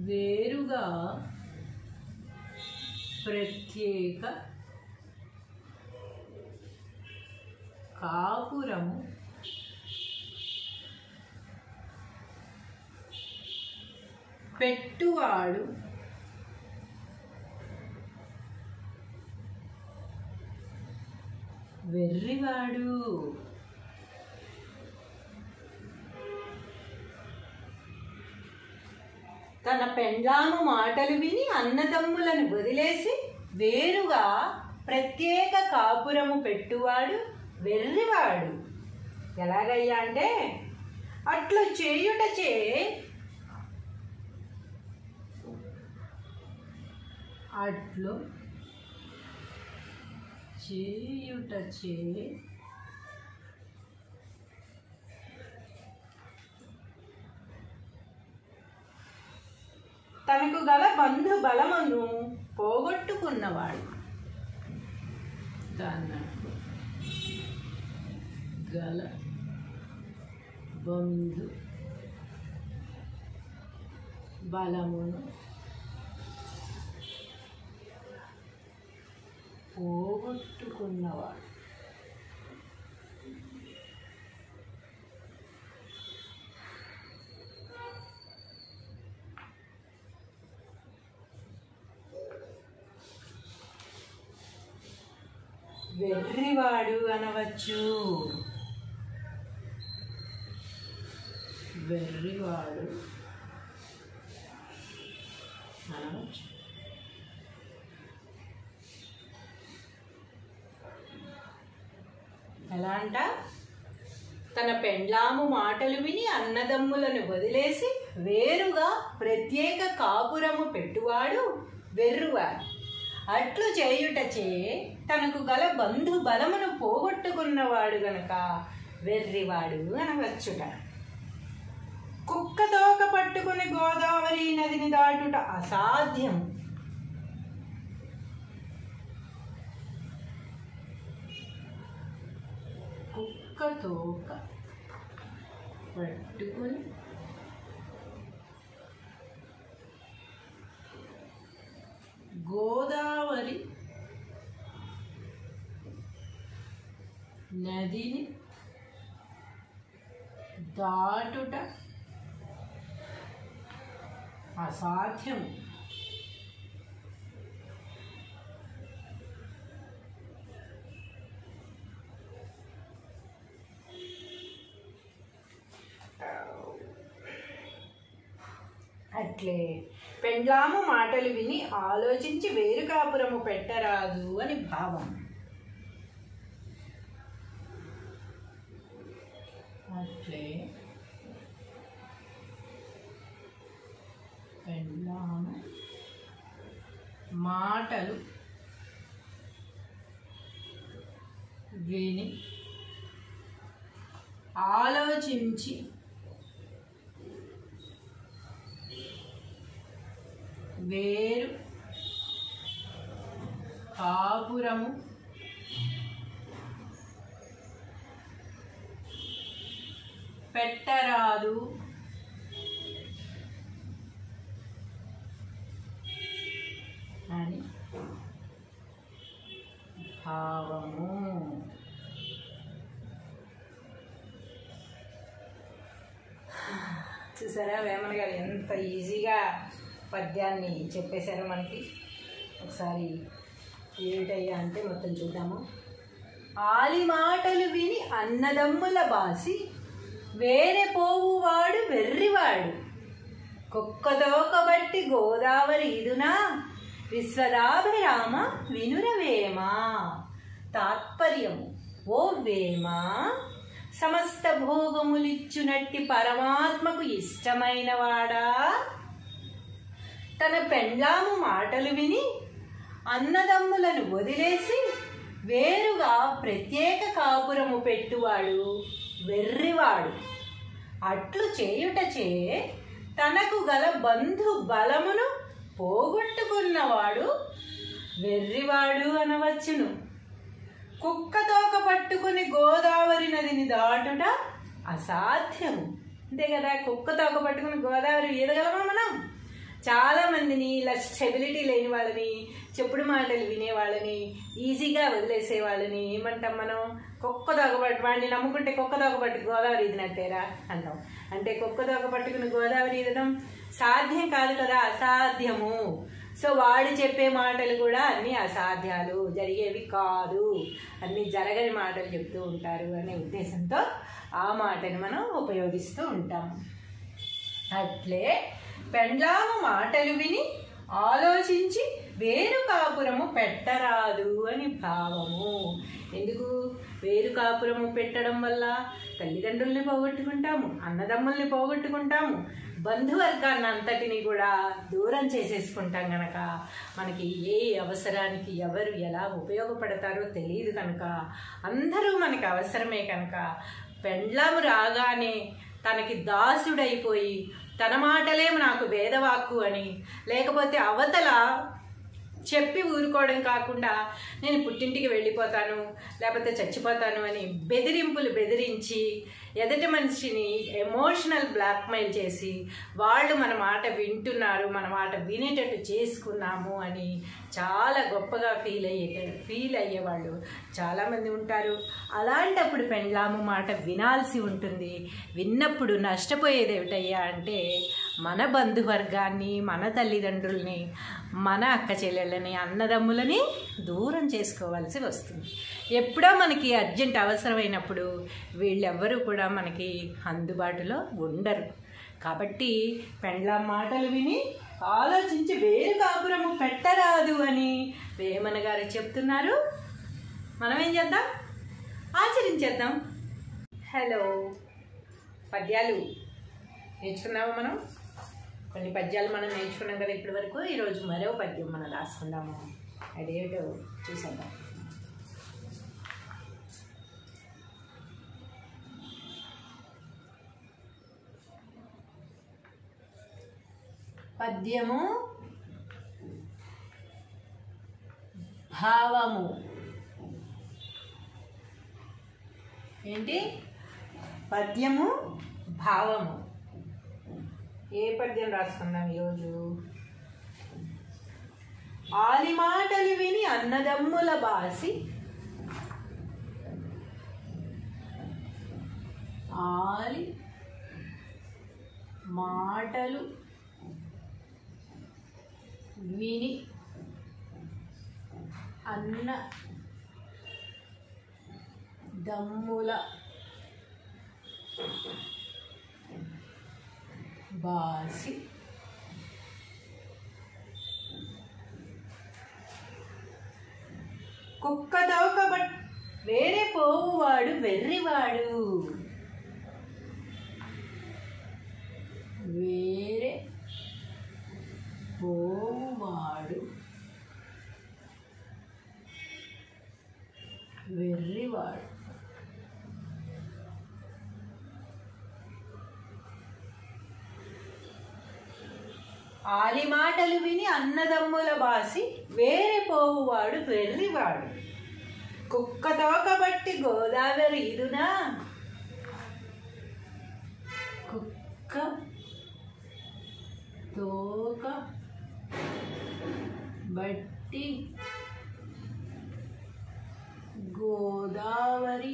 వేరుగా ప్రత్యేక కాపురము పెట్టువాడు వెర్రివాడు. తన పెండ్లాము మాటలు విని అన్నదమ్ములను వదిలేసి వేరుగా ప్రత్యేక కాపురము పెట్టువాడు వెర్రివాడు. ఎలాగయ్యా అంటే అట్లు చేయుటచే తనకు గల బంధు బలమును పోగొట్టుకున్నవాడు. తనకు గల బంధు బలమును పోగొట్టుకున్నవాడు. వెర్రివాడు అనవచ్చు. వెర్రివాడు అనవచ్చు. ఎలా అంట? తన పెండ్లాము మాటలు విని అన్నదమ్ములను వదిలేసి వేరుగా ప్రత్యేక కాపురము పెట్టువాడు వెర్రివాడు. అట్లు చేయుటచే తనకు గల బంధు బలమును పోగొట్టుకున్నవాడు గనక వెర్రివాడు అనవచ్చుట. కుక్క తోక పట్టుకుని గోదావరి నదిని దాటుట అసాధ్యం. కుక్క తోక పట్టుకుని గోదావరి నదిని దాటుట అసాధ్యం. అట్లే పెండ్లాము మాటలు విని ఆలోచించి వేరు కాపురము పెట్టరాదు అని భావం. అట్లే పెండ్లాము మాటలు విని ఆలోచించి వేరు కాపురము పెట్టరాదు అని భావము. చూసారా వేమన గారు ఎంత ఈజీగా పద్యాన్ని చెప్పేశారో మనకి. ఒకసారి ఏమిటయ్యా అంటే మొత్తం చూద్దాము. ఆలి మాటలు విని అన్నదమ్ముల బాసి వేరే పోవువాడు వెర్రివాడు. కుక్కదోకబట్టి గోదావరి ఇదునా విశ్వదాభిరామ వినురవేమా. తాత్పర్యము: ఓ వేమ, సమస్త భోగములిచ్చునట్టి పరమాత్మకు ఇష్టమైన వాడా, తన పెండ్లాము మాటలు విని అన్నదమ్ములను వదిలేసి వేరుగా ప్రత్యేక కాపురము పెట్టువాడు వెర్రివాడు. అట్లు చేయుటచే తనకు గల బంధు బలమును పోగొట్టుకున్నవాడు వెర్రివాడు అనవచ్చును. కుక్క తోక పట్టుకుని గోదావరి నదిని దాటుట అసాధ్యము. అంతే కదా, కుక్క తోక పట్టుకుని గోదావరి ఈదగలమా మనం? చాలామందిని ఇలా స్టెబిలిటీ లేని వాళ్ళని, చెప్పుడు మాటలు వినేవాళ్ళని, ఈజీగా వదిలేసే వాళ్ళని ఏమంటాం మనం? కుక్క దొగబట్టు, వాడిని నమ్ముకుంటే కుక్క దొగబట్టి గోదావరి ఈదినట్టేరా అంటాం. అంటే కుక్క దొగ పట్టుకుని గోదావరి ఈదడం సాధ్యం కాదు కదా, అసాధ్యము. సో వాడు చెప్పే మాటలు కూడా అన్నీ అసాధ్యాలు, జరిగేవి కాదు, అన్నీ జరగని మాటలు చెప్తూ ఉంటారు అనే ఉద్దేశంతో ఆ మాటని మనం ఉపయోగిస్తూ ఉంటాము. అట్లే పెండ్లాము మాటలు విని ఆలోచించి వేరు కాపురము పెట్టరాదు అని భావము. ఎందుకు? వేరు కాపురము పెట్టడం వల్ల తల్లిదండ్రుల్ని పోగొట్టుకుంటాము, అన్నదమ్ముల్ని పోగొట్టుకుంటాము, బంధువర్గాన్ని అంతటిని కూడా దూరం చేసేసుకుంటాం కనుక మనకి ఏ అవసరానికి ఎవరు ఎలా ఉపయోగపడతారో తెలియదు కనుక, అందరూ మనకి అవసరమే కనుక పెండ్లాము రాగానే తనకి దాసుడైపోయి తన మాటలే నాకు వేదవాక్కు అని, లేకపోతే అవతల చెప్పి ఊరుకోవడం కాకుండా నేను పుట్టింటికి వెళ్ళిపోతాను లేకపోతే చచ్చిపోతాను అని బెదిరింపులు బెదిరించి ఎదుటి మనిషిని ఎమోషనల్ బ్లాక్మెయిల్ చేసి వాళ్ళు మన మాట వింటున్నారు, మన మాట వినేటట్టు చేసుకున్నాము అని చాలా గొప్పగా ఫీల్ అయ్యేవాళ్ళు చాలామంది ఉంటారు. అలాంటప్పుడు పెండ్లాము మాట వినాల్సి ఉంటుంది. విన్నప్పుడు నష్టపోయేది ఏమిటయ్యా అంటే మన బంధువర్గాన్ని, మన తల్లిదండ్రుల్ని, మన అక్క చెల్లెళ్ళని, అన్నదమ్ములని దూరం చేసుకోవాల్సి వస్తుంది. ఎప్పుడో మనకి అర్జెంట్ అవసరమైనప్పుడు వీళ్ళెవ్వరూ కూడా మనకి అందుబాటులో ఉండరు. కాబట్టి పెండ్లాం మాటలు విని ఆలోచించి వేరు కాపురము పెట్టరాదు అని వేమన గారు చెప్తున్నారు. మనం ఏం చేద్దాం? ఆచరించేద్దాం. హలో, పద్యాలు నేర్చుకున్నాము. మనం కొన్ని పద్యాలు మనం నేర్చుకున్నాం కదా ఇప్పటి వరకు. ఈరోజు మరో పద్యం మనం రాసుకుందాము. అదేమిటో చూసేద్దాం. పద్యము భావము. ఏంటి? పద్యము భావము. ఏ పద్యం రాసుకుందాం ఈరోజు? ఆలి మాటలు విని అన్నదమ్ముల బాసి, ఆలి మాటలు విని అన్న దమ్ముల బాసి కుక్క దోకబట్ వేరే పోవువాడు వెర్రివాడు. వేరే పోవువాడు వెర్రివాడు. ఆలి మాటలు విని అన్నదమ్ముల బాసి వేరే పోవువాడు వెర్రివాడు. కుక్క తోకబట్టి గోదావరి ఈదునా, కుక్క తోక బట్టి గోదావరి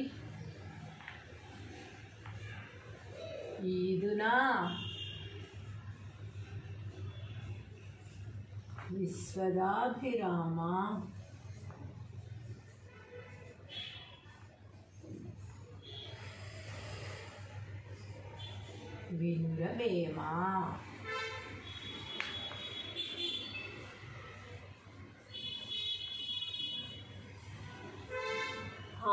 ఈదునా, విశ్వదాభిరామ వినురవేమ.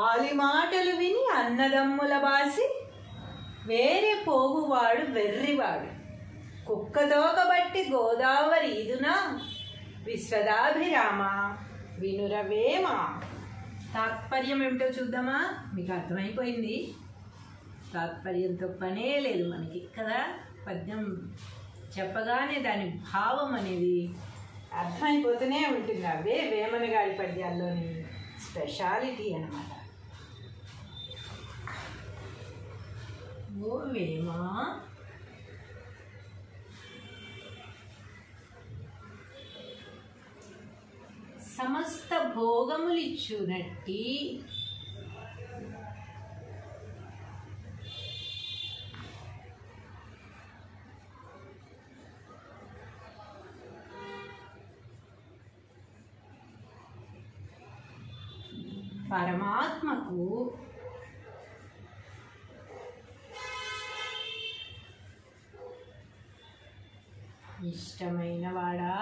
ఆలి మాటలు విని అన్నదమ్ముల బాసి వేరే పోవువాడు వెర్రివాడు. కుక్క తోకబట్టి గోదావరి ఈదునా, విశ్వదాభిరామ వినురవేమ. తాత్పర్యం ఏమిటో చూద్దామా? మీకు అర్థమైపోయింది. తాత్పర్యంతో పనే లేదు మనకి కదా. పద్యం చెప్పగానే దాని భావం అనేది అర్థమైపోతూనే ఉంటుంది. అవే వేమన గారి పద్యాల్లోని స్పెషాలిటీ అన్నమాట. ఓ వేమ, సమస్త భోగములిచ్చునట్టి పరమాత్మకు ఇష్టమైన వాడా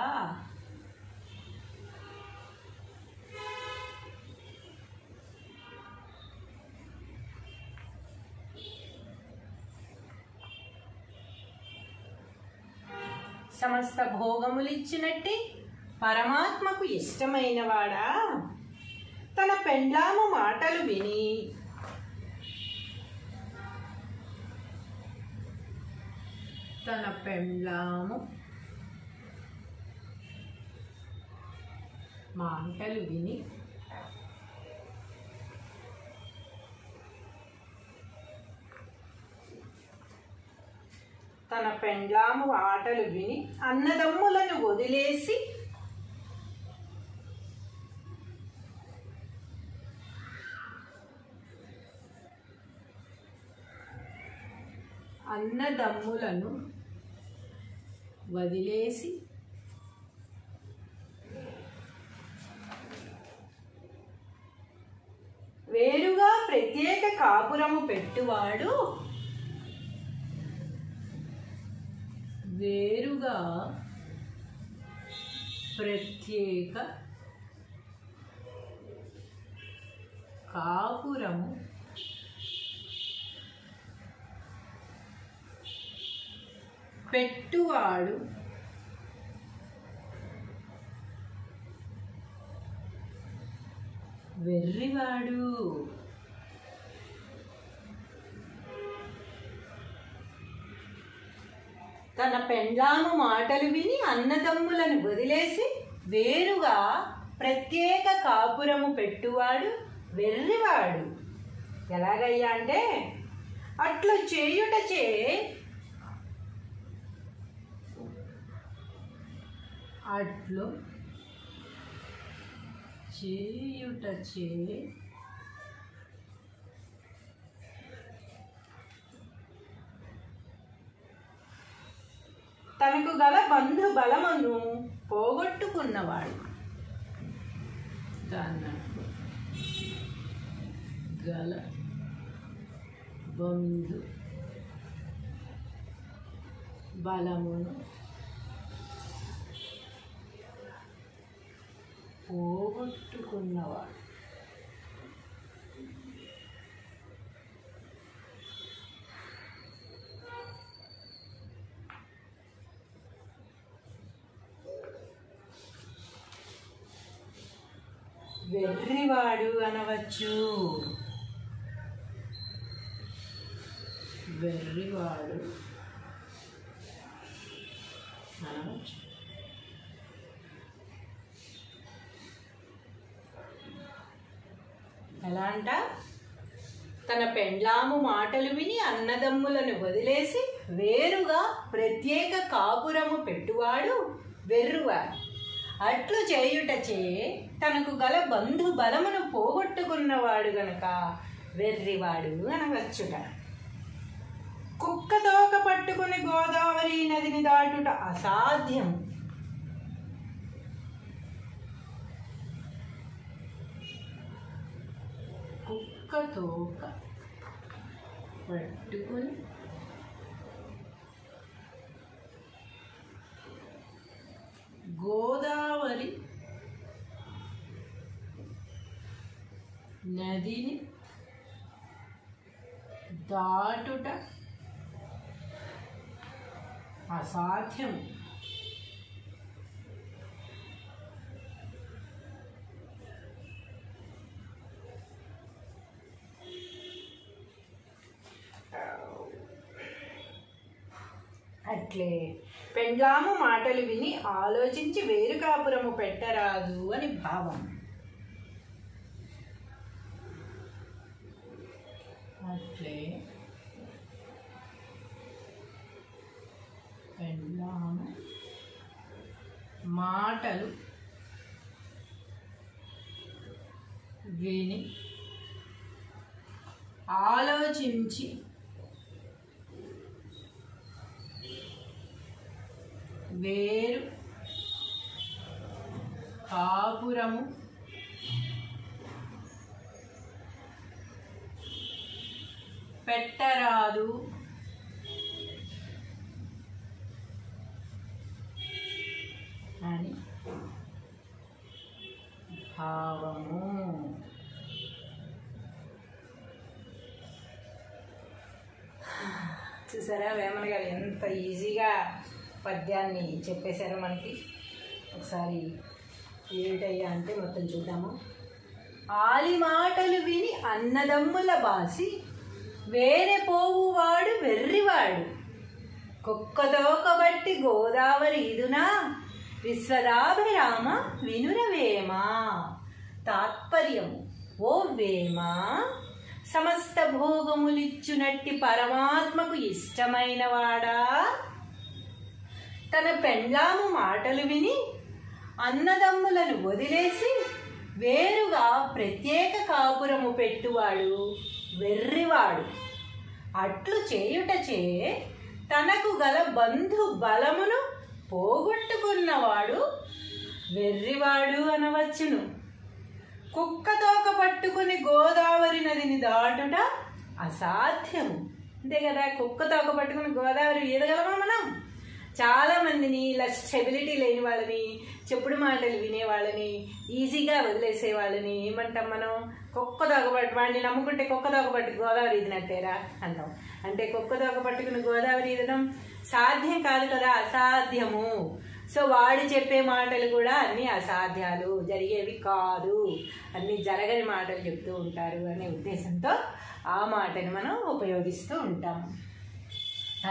సమస్త భోగములిచ్చినట్టి పరమాత్మకు ఇష్టమైన వాడా తన పెండ్లాము మాటలు విని తన పెండ్లాము మాటలు విని తన పెండ్లాము ఆటలు విని అన్నదమ్ములను వదిలేసి అన్నదమ్ములను వదిలేసి వేరుగా ప్రత్యేక కాపురము పెట్టువాడు వేరుగా ప్రత్యేక కాపురము పెట్టువాడు వెర్రివాడు. తన పెండ్లాము మాటలు విని అన్నదమ్ములను వదిలేసి వేరుగా ప్రత్యేక కాపురము పెట్టువాడు వెర్రివాడు. ఎలాగయ్యా అంటే అట్లు చేయుటచే అట్లు చేయుటచే తనకు గల బంధు బలమును పోగొట్టుకున్నవాడు. తనకు గల బంధు బలమును పోగొట్టుకున్నవాడు. వెర్రివాడు అనవచ్చు. వెర్రివాడు అనవచ్చు. ఎలా అంట? తన పెండ్లాము మాటలు విని అన్నదమ్ములను వదిలేసి వేరుగా ప్రత్యేక కాపురము పెట్టువాడు వెర్రువాడు. అట్లు చేయుటచే తనకు గల బంధు బలమును పోగొట్టుకున్నవాడు గనక వెర్రివాడు అనవచ్చుట. కుక్క తోక పట్టుకుని గోదావరి నదిని దాటుట అసాధ్యం. కుక్క తోక పట్టుకుని గోదావరి నదిని దాటుట అసాధ్యం. అట్లే పెండ్లాము మాటలు విని ఆలోచించి వేరు కాపురము పెట్టరాదు అని భావం. అట్లే పెండ్లాము మాటలు విని ఆలోచించి వేరు కాపురము పెట్టరాదు అని భావము. చూసారా వేమన గారు ఎంత ఈజీగా పద్యాన్ని చెప్పేశారో మనకి. ఒకసారి ఏమిటయ్యా అంటే మొత్తం చూద్దాము. ఆలి మాటలు విని అన్నదమ్ముల బాసి వేరే పోవువాడు వెర్రివాడు, కుక్కదోకబట్టి గోదావరి ఇదునా విశ్వదాభిరామ వినురవేమా. తాత్పర్యము, ఓ వేమ, సమస్త భోగములిచ్చునట్టి పరమాత్మకు ఇష్టమైన వాడా, తన పెండ్లాము మాటలు విని అన్నదమ్ములను వదిలేసి వేరుగా ప్రత్యేక కాపురము పెట్టువాడు వెర్రివాడు. అట్లు చేయుటచే తనకు గల బంధు బలమును పోగొట్టుకున్నవాడు వెర్రివాడు అనవచ్చును. కుక్కతోక పట్టుకుని గోదావరి నదిని దాటుట అసాధ్యము. అంతే కదా, కుక్కతోక పట్టుకుని గోదావరి ఈదగలమా మనం? చాలా మందిని ఇలా స్టెబిలిటీ లేని వాళ్ళని, చెప్పుడు మాటలు వినేవాళ్ళని, ఈజీగా వదిలేసే వాళ్ళని ఏమంటాం మనం? కుక్కదోకబట్టి, వాడిని నమ్ముకుంటే కుక్కదోకబట్టి గోదావరి ఈదినట్టేరా అంటాం. అంటే కుక్కదోక పట్టుకుని గోదావరి ఈదడం సాధ్యం కాదు కదా, అసాధ్యము. సో వాడు చెప్పే మాటలు కూడా అన్నీ అసాధ్యాలు, జరిగేవి కాదు, అన్నీ జరగని మాటలు చెప్తూ ఉంటారు అనే ఉద్దేశంతో ఆ మాటని మనం ఉపయోగిస్తూ ఉంటాము.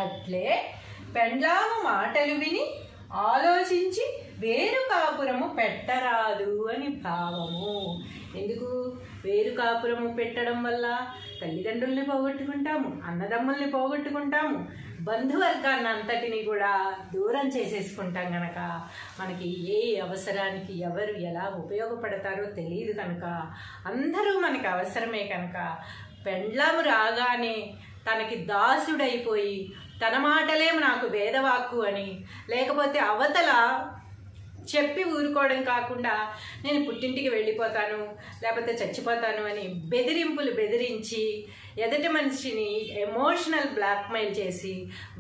అట్లే పెండ్లాము మాటలు విని ఆలోచించి వేరు కాపురము పెట్టరాదు అని భావము. ఎందుకు? వేరు కాపురము పెట్టడం వల్ల తల్లిదండ్రుల్ని పోగొట్టుకుంటాము, అన్నదమ్ముల్ని పోగొట్టుకుంటాము, బంధువర్గాన్ని అంతటిని కూడా దూరం చేసేసుకుంటాం కనుక మనకి ఏ అవసరానికి ఎవరు ఎలా ఉపయోగపడతారో తెలియదు కనుక, అందరూ మనకి అవసరమే కనుక పెండ్లాము రాగానే తనకి దాసుడైపోయి తన మాటలే నాకు వేదవాక్కు అని, లేకపోతే అవతల చెప్పి ఊరుకోవడం కాకుండా నేను పుట్టింటికి వెళ్ళిపోతాను లేకపోతే చచ్చిపోతాను అని బెదిరింపులు బెదిరించి ఎదుటి మనిషిని ఎమోషనల్ బ్లాక్మెయిల్ చేసి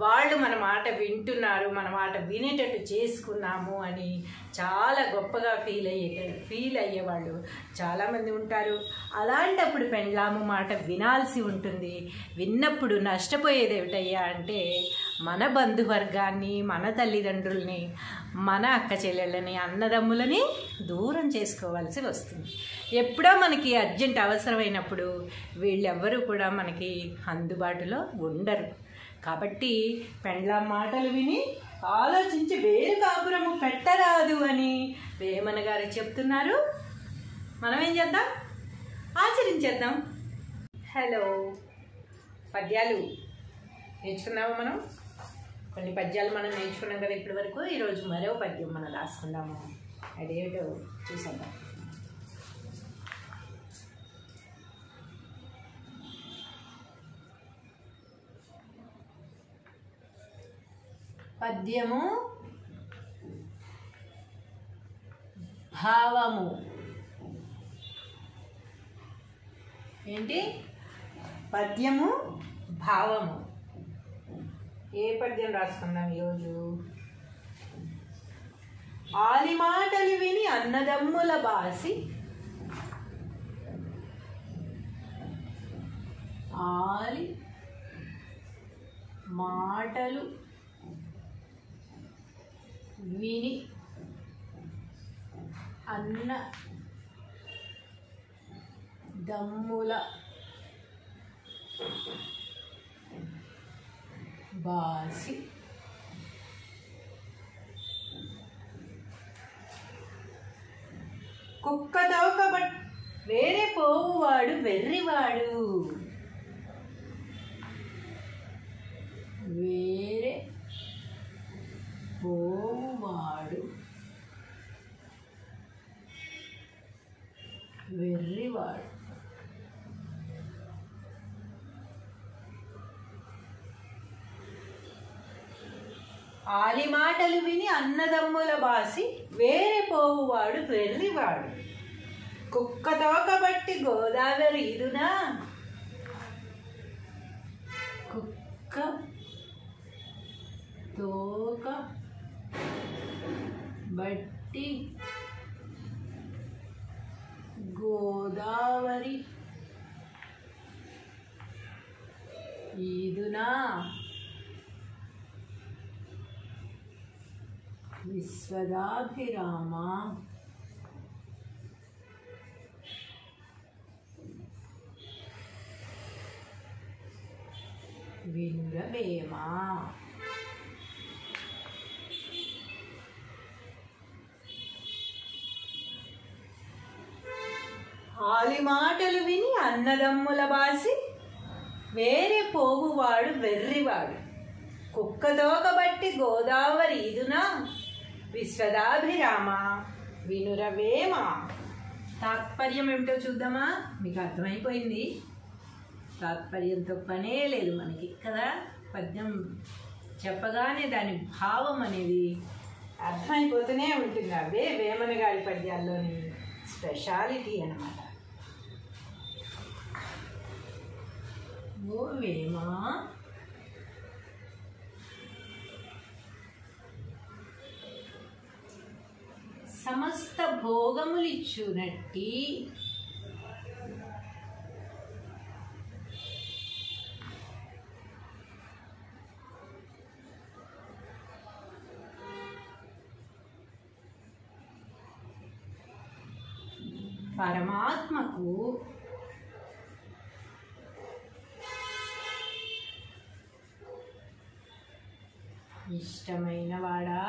వాళ్ళు మన మాట వింటున్నారు, మన మాట వినేటట్టు చేసుకున్నాము అని చాలా గొప్పగా ఫీల్ అయ్యేవాళ్ళు చాలామంది ఉంటారు. అలాంటప్పుడు పెండ్లాము మాట వినాల్సి ఉంటుంది. విన్నప్పుడు నష్టపోయేది ఏమిటయ్యా అంటే మన బంధువర్గాన్ని, మన తల్లిదండ్రుల్ని, మన అక్క చెల్లెళ్ళని, అన్నదమ్ములని దూరం చేసుకోవాల్సి వస్తుంది. ఎప్పుడో మనకి అర్జెంట్ అవసరమైనప్పుడు వీళ్ళెవ్వరూ కూడా మనకి అందుబాటులో ఉండరు. కాబట్టి పెండ్లాం మాటలు విని ఆలోచించి వేరు కాపురము పెట్టరాదు అని వేమన గారు చెప్తున్నారు. మనం ఏం చేద్దాం? ఆచరించేద్దాం. హలో, పద్యాలు నేర్చుకున్నాము మనం. కొన్ని పద్యాలు మనం నేర్చుకున్నాం కదా ఇప్పటి వరకు. ఈరోజు మరో పద్యం మనం రాసుకుందాము. అదేమిటో చూసేద్దాం. పద్యము భావము. ఏంటి? పద్యము భావము. ఏ పద్యం రాసుకుందాం ఈరోజు? ఆలి మాటలు విని అన్నదమ్ముల బాసి, ఆలి మాటలు విని అన్న దమ్ముల బాసి కుక్కదోకబట్ వేరే పోవువాడు వెర్రివాడు. వేరే పోవువాడు వెర్రివాడు. ఆలి మాటలు విని అన్నదమ్ముల బాసి వేరే పోవువాడు వెర్రివాడు. కుక్క తోకబట్టి గోదావరి ఈదునా, కుక్క తోక బట్టి గోదావరి ఈదునా, విశ్వదాభిరామ వినురవేమ. ఆలి మాటలు విని అన్నదమ్ముల బాసి వేరే పోవువాడు వెర్రివాడు. కుక్క తోకబట్టి గోదావరి ఈదునా, విశ్వదాభిరామ వినురవేమ. తాత్పర్యం ఏమిటో చూద్దామా? మీకు అర్థమైపోయింది. తాత్పర్యంతో పనే లేదు మనకి కదా. పద్యం చెప్పగానే దాని భావం అనేది అర్థమైపోతూనే ఉంటుంది. అవే వేమన గారి పద్యాల్లోని స్పెషాలిటీ అన్నమాట. ఓ వేమ, సమస్త భోగములిచ్చునట్టి పరమాత్మకు ఇష్టమైన వాడా,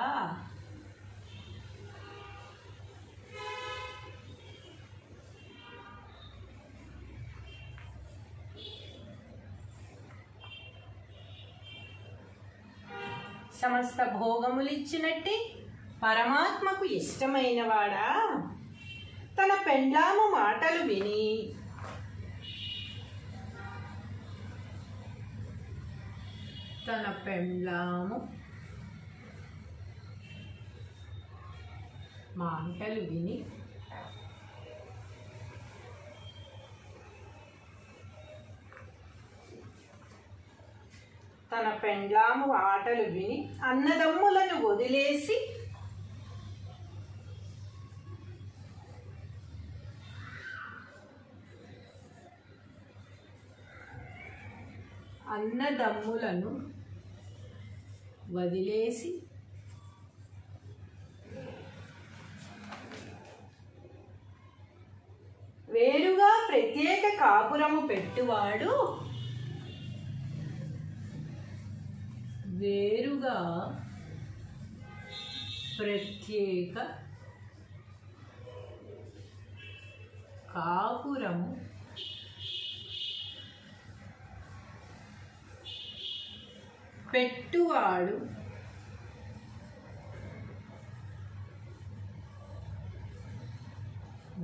సమస్త భోగములిచ్చినట్టి పరమాత్మకు ఇష్టమైన వాడా, తన పెండ్లాము మాటలు విని తన పెండ్లాము మాటలు విని తన పెండ్లాము ఆటలు విని అన్నదమ్ములను వదిలేసి అన్నదమ్ములను వదిలేసి వేరుగా ప్రత్యేక కాపురము పెట్టువాడు, వేరుగా ప్రత్యేక కాపురము పెట్టువాడు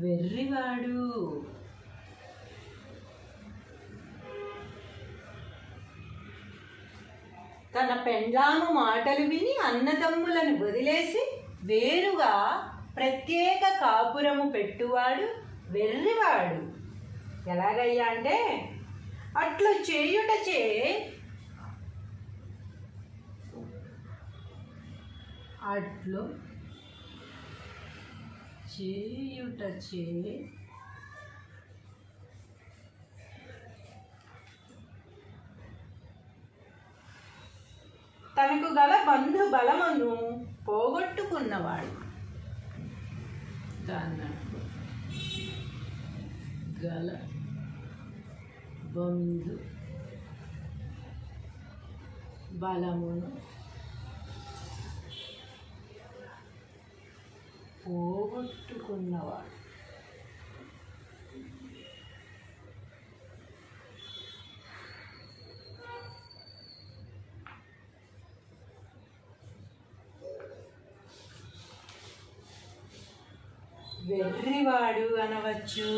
వెర్రివాడు. తన పెండ్లాము మాటలు విని అన్నదమ్ములను వదిలేసి వేరుగా ప్రత్యేక కాపురము పెట్టువాడు వెర్రివాడు. ఎలాగయ్యా అంటే, అట్లు చేయుటచే అట్లు చేయుటచే తనకు గల బంధు బలమును పోగొట్టుకున్నవాడు. తనకు గల బంధు బలమును పోగొట్టుకున్నవాడు. వెర్రివాడు అనవచ్చు.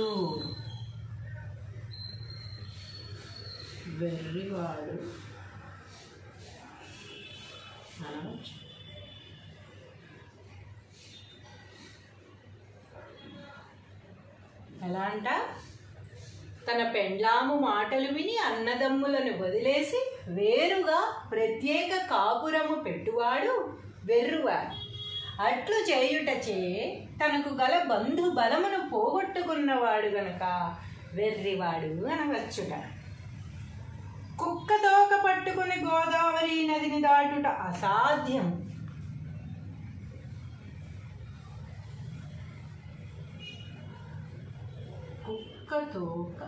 వెర్రివాడు అనవచ్చు. ఎలా అంట? తన పెండ్లాము మాటలు విని అన్నదమ్ములను వదిలేసి వేరుగా ప్రత్యేక కాపురము పెట్టువాడు వెర్రువాడు. అట్లు చేయుటచే తనకు గల బంధు బలమును పోగొట్టుకున్నవాడు గనక వెర్రివాడు అనవచ్చుట. కుక్క తోక పట్టుకుని గోదావరి నదిని దాటుట అసాధ్యం. కుక్క తోక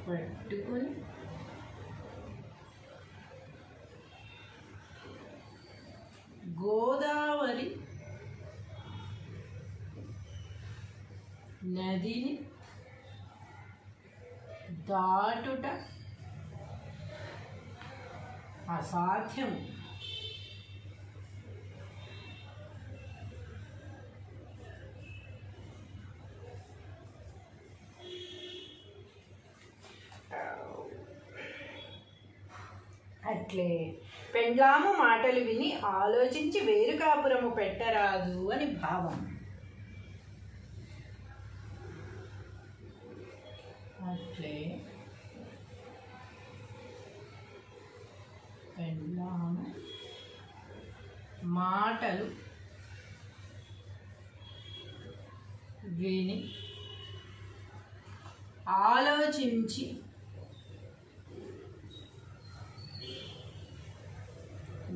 పట్టుకుని గోదావరి నదిని దాటుట అసాధ్యం. అట్లే పెండ్లాము మాటలు విని ఆలోచించి వేరు కాపురము పెట్టరాదు అని భావం. అట్లే పెండ్లాము మాటలు విని ఆలోచించి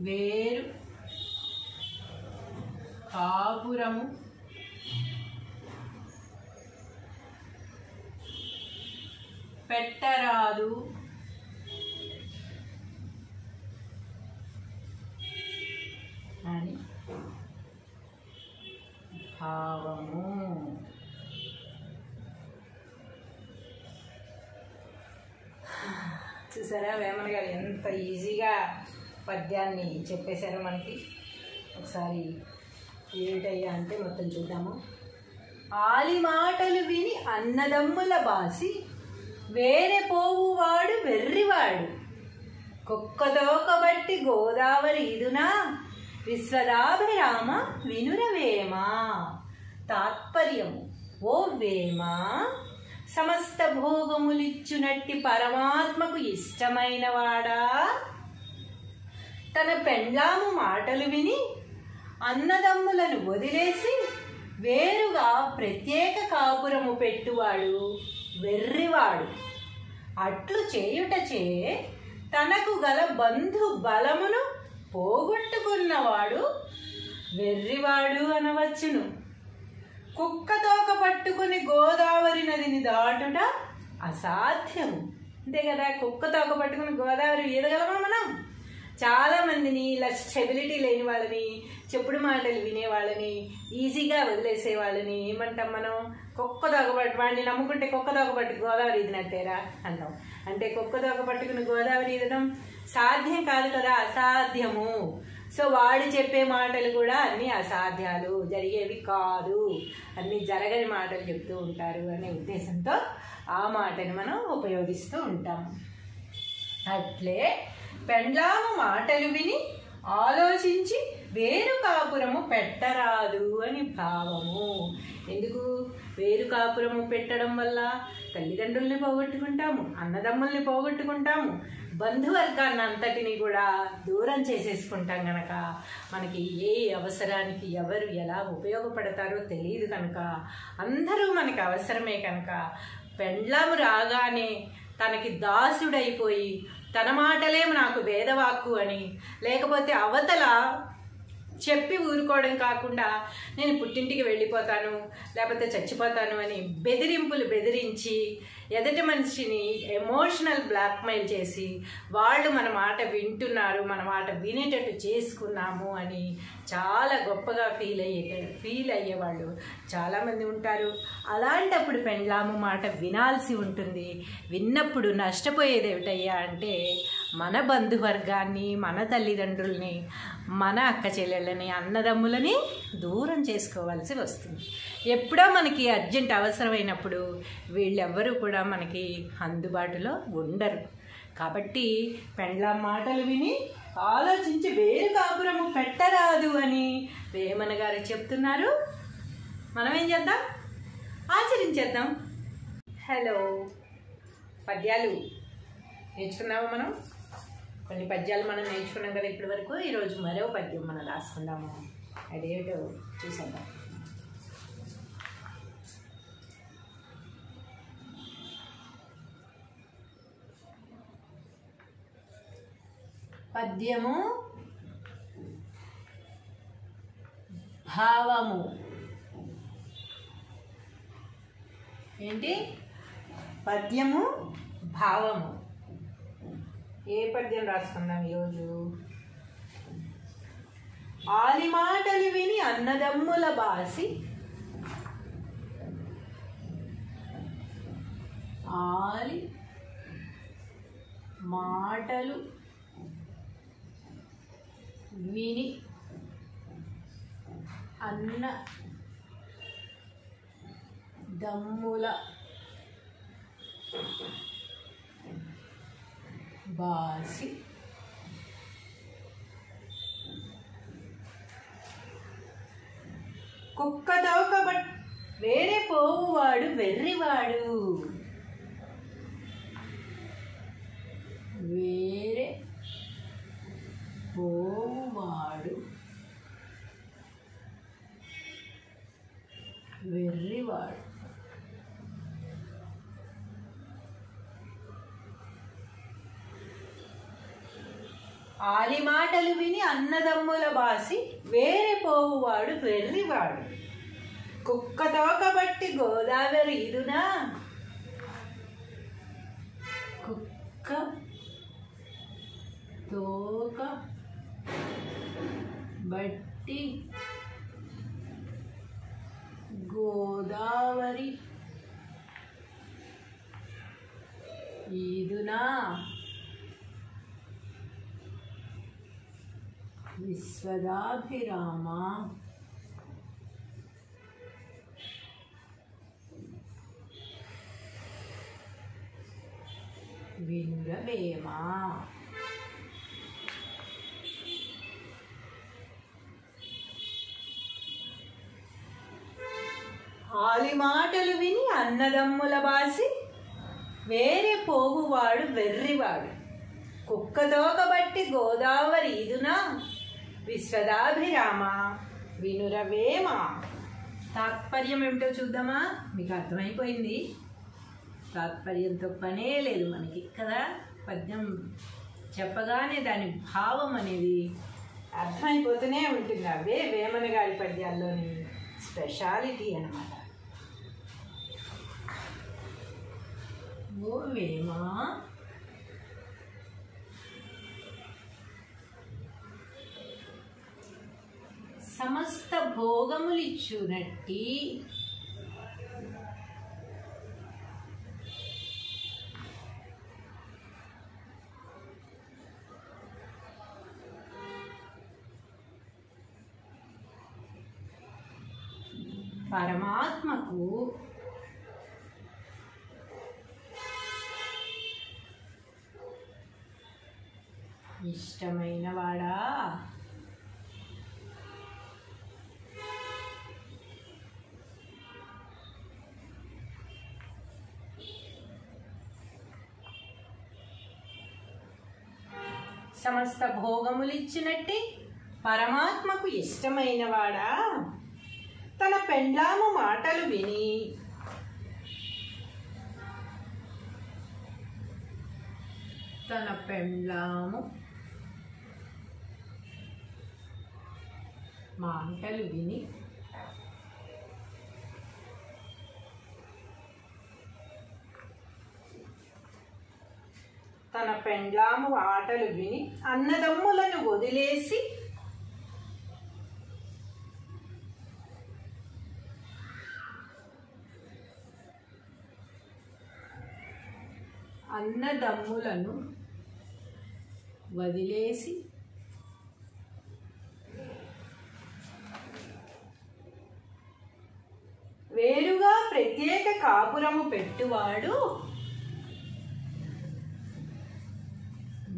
వేరు కాపురము పెట్టరాదు అని భావము. చూసారా వేమన గారు ఎంత ఈజీగా పద్యాన్ని చెప్పేశారో మనకి. ఒకసారి ఏమిటయ్యా అంటే మొత్తం చూద్దాము. ఆలి మాటలు విని అన్నదమ్ముల బాసి వేరే పోవువాడు వెర్రివాడు. కుక్కదోకబట్టి గోదావరి ఇదునా విశ్వదాభిరామ వినురవేమా. తాత్పర్యము: ఓ వేమ, సమస్త భోగములిచ్చునట్టి పరమాత్మకు ఇష్టమైన వాడా, తన పెండ్లాము మాటలు విని అన్నదమ్ములను వదిలేసి వేరుగా ప్రత్యేక కాపురము పెట్టువాడు వెర్రివాడు. అట్లు చేయుటచే తనకు గల బంధు బలమును పోగొట్టుకున్నవాడు వెర్రివాడు అనవచ్చును. కుక్క తోక పట్టుకుని గోదావరి నదిని దాటుట అసాధ్యము. అంతే కదా, కుక్క తోక పట్టుకుని గోదావరి ఈదగలమా మనం? చాలా మందిని ఇలా స్టెబిలిటీ లేని వాళ్ళని, చెప్పుడు మాటలు వినేవాళ్ళని, ఈజీగా వదిలేసే వాళ్ళని ఏమంటాం మనం? కుక్క దొగబట్టు, వాడిని నమ్ముకుంటే కుక్క దొగబట్టి గోదావరి ఈదినట్టేరా అంటాం. అంటే కుక్క దొగ పట్టుకుని గోదావరి ఈదడం సాధ్యం కాదు కదా, అసాధ్యము. సో వాడు చెప్పే మాటలు కూడా అన్నీ అసాధ్యాలు, జరిగేవి కాదు, అన్నీ జరగని మాటలు చెప్తూ ఉంటారు అనే ఉద్దేశంతో ఆ మాటని మనం ఉపయోగిస్తూ ఉంటాము. అట్లే పెండ్లాము మాటలు విని ఆలోచించి వేరు కాపురము పెట్టరాదు అని భావము. ఎందుకు? వేరు కాపురము పెట్టడం వల్ల తల్లిదండ్రుల్ని పోగొట్టుకుంటాము, అన్నదమ్ముల్ని పోగొట్టుకుంటాము, బంధువర్గాన్ని అంతటిని కూడా దూరం చేసేసుకుంటాం కనుక మనకి ఏ అవసరానికి ఎవరు ఎలా ఉపయోగపడతారో తెలియదు కనుక అందరూ మనకి అవసరమే కనుక పెండ్లాము రాగానే తనకి దాసుడైపోయి తన మాటలే నాకు వేదవాక్కు అని, లేకపోతే అవతల చెప్పి ఊరుకోవడం కాకుండా నేను పుట్టింటికి వెళ్ళిపోతాను లేకపోతే చచ్చిపోతాను అని బెదిరింపులు బెదిరించి ఎదుటి మనిషిని ఎమోషనల్ బ్లాక్మెయిల్ చేసి వాళ్ళు మన మాట వింటున్నారు, మన మాట వినేటట్టు చేసుకున్నాము అని చాలా గొప్పగా ఫీల్ అయ్యేవాళ్ళు చాలామంది ఉంటారు. అలాంటప్పుడు పెండ్లాము మాట వినాల్సి ఉంటుంది. విన్నప్పుడు నష్టపోయేది ఏమిటయ్యా అంటే మన బంధువర్గాన్ని, మన తల్లిదండ్రుల్ని, మన అక్క చెల్లెళ్ళని, అన్నదమ్ములని దూరం చేసుకోవాల్సి వస్తుంది. ఎప్పుడో మనకి అర్జెంట్ అవసరమైనప్పుడు వీళ్ళెవ్వరూ కూడా మనకి అందుబాటులో ఉండరు. కాబట్టి పెండ్లాం మాటలు విని ఆలోచించి వేరు కాపురము పెట్టరాదు అని వేమన గారు చెప్తున్నారు. మనం ఏం చేద్దాం? ఆచరించేద్దాం. హలో, పద్యాలు నేర్చుకున్నాము. మనం కొన్ని పద్యాలు మనం నేర్చుకున్నాం కదా ఇప్పటి వరకు. ఈరోజు మరో పద్యం మనం రాసుకుందాము. అదేంటో చూసేద్దాం. పద్యము భావము. ఏంటి? పద్యము భావము. ఏ పద్యం రాసుకుందాం ఈరోజు? ఆలి మాటలు విని అన్నదమ్ముల బాసి, ఆలి మాటలు విని అన్న దమ్ముల బాసి కుక్క తోకబట్ వేరే పోవువాడు వెర్రివాడు. వేరే పోవువాడు వెర్రివాడు. ఆలి మాటలు విని అన్నదమ్ముల బాసి వేరే పోవువాడు వెర్రివాడు. కుక్క తోకబట్టి గోదావరి ఈదునా, కుక్క తోక బట్టి గోదావరి ఈదునా, విశ్వదాభిరామ వినురవేమ. ఆలి మాటలు విని అన్నదమ్ముల బాసి వేరే పోవువాడు వెర్రివాడు. కుక్క తోకబట్టి గోదావరి ఈదునా, విశ్వదాభిరామ వినురవేమ. తాత్పర్యం ఏమిటో చూద్దామా? మీకు అర్థమైపోయింది. తాత్పర్యంతో పనే లేదు మనకి కదా. పద్యం చెప్పగానే దాని భావం అనేది అర్థమైపోతూనే ఉంటుంది. అవే వేమన గారి పద్యాల్లోని స్పెషాలిటీ అన్నమాట. ఓ వేమ, సమస్త భోగములిచ్చునట్టి పరమాత్మకు ఇష్టమైన వాడా, సమస్త భోగములిచ్చినట్టి పరమాత్మకు ఇష్టమైన వాడా, తన పెండ్లాము మాటలు విని తన పెండ్లాము మాటలు విని తన పెండ్లాము ఆటలు విని అన్నదమ్ములను వదిలేసి అన్నదమ్ములను వదిలేసి వేరుగా ప్రత్యేక కాపురము పెట్టువాడు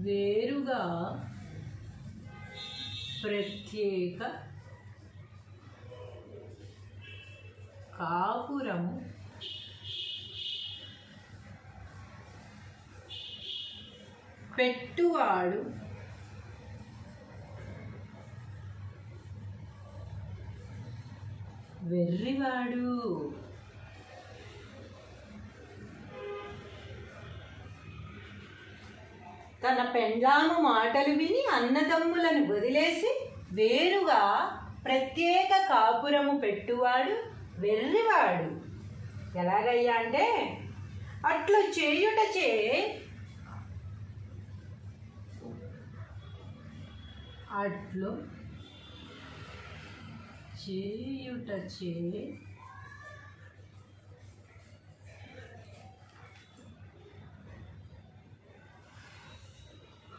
వేరుగా ప్రత్యేక కాపురము పెట్టువాడు వెర్రివాడు. తన పెండ్లాము మాటలు విని అన్నదమ్ములను వదిలేసి వేరుగా ప్రత్యేక కాపురము పెట్టువాడు వెర్రివాడు. ఎలాగయ్యా అంటే అట్లు చేయుటచే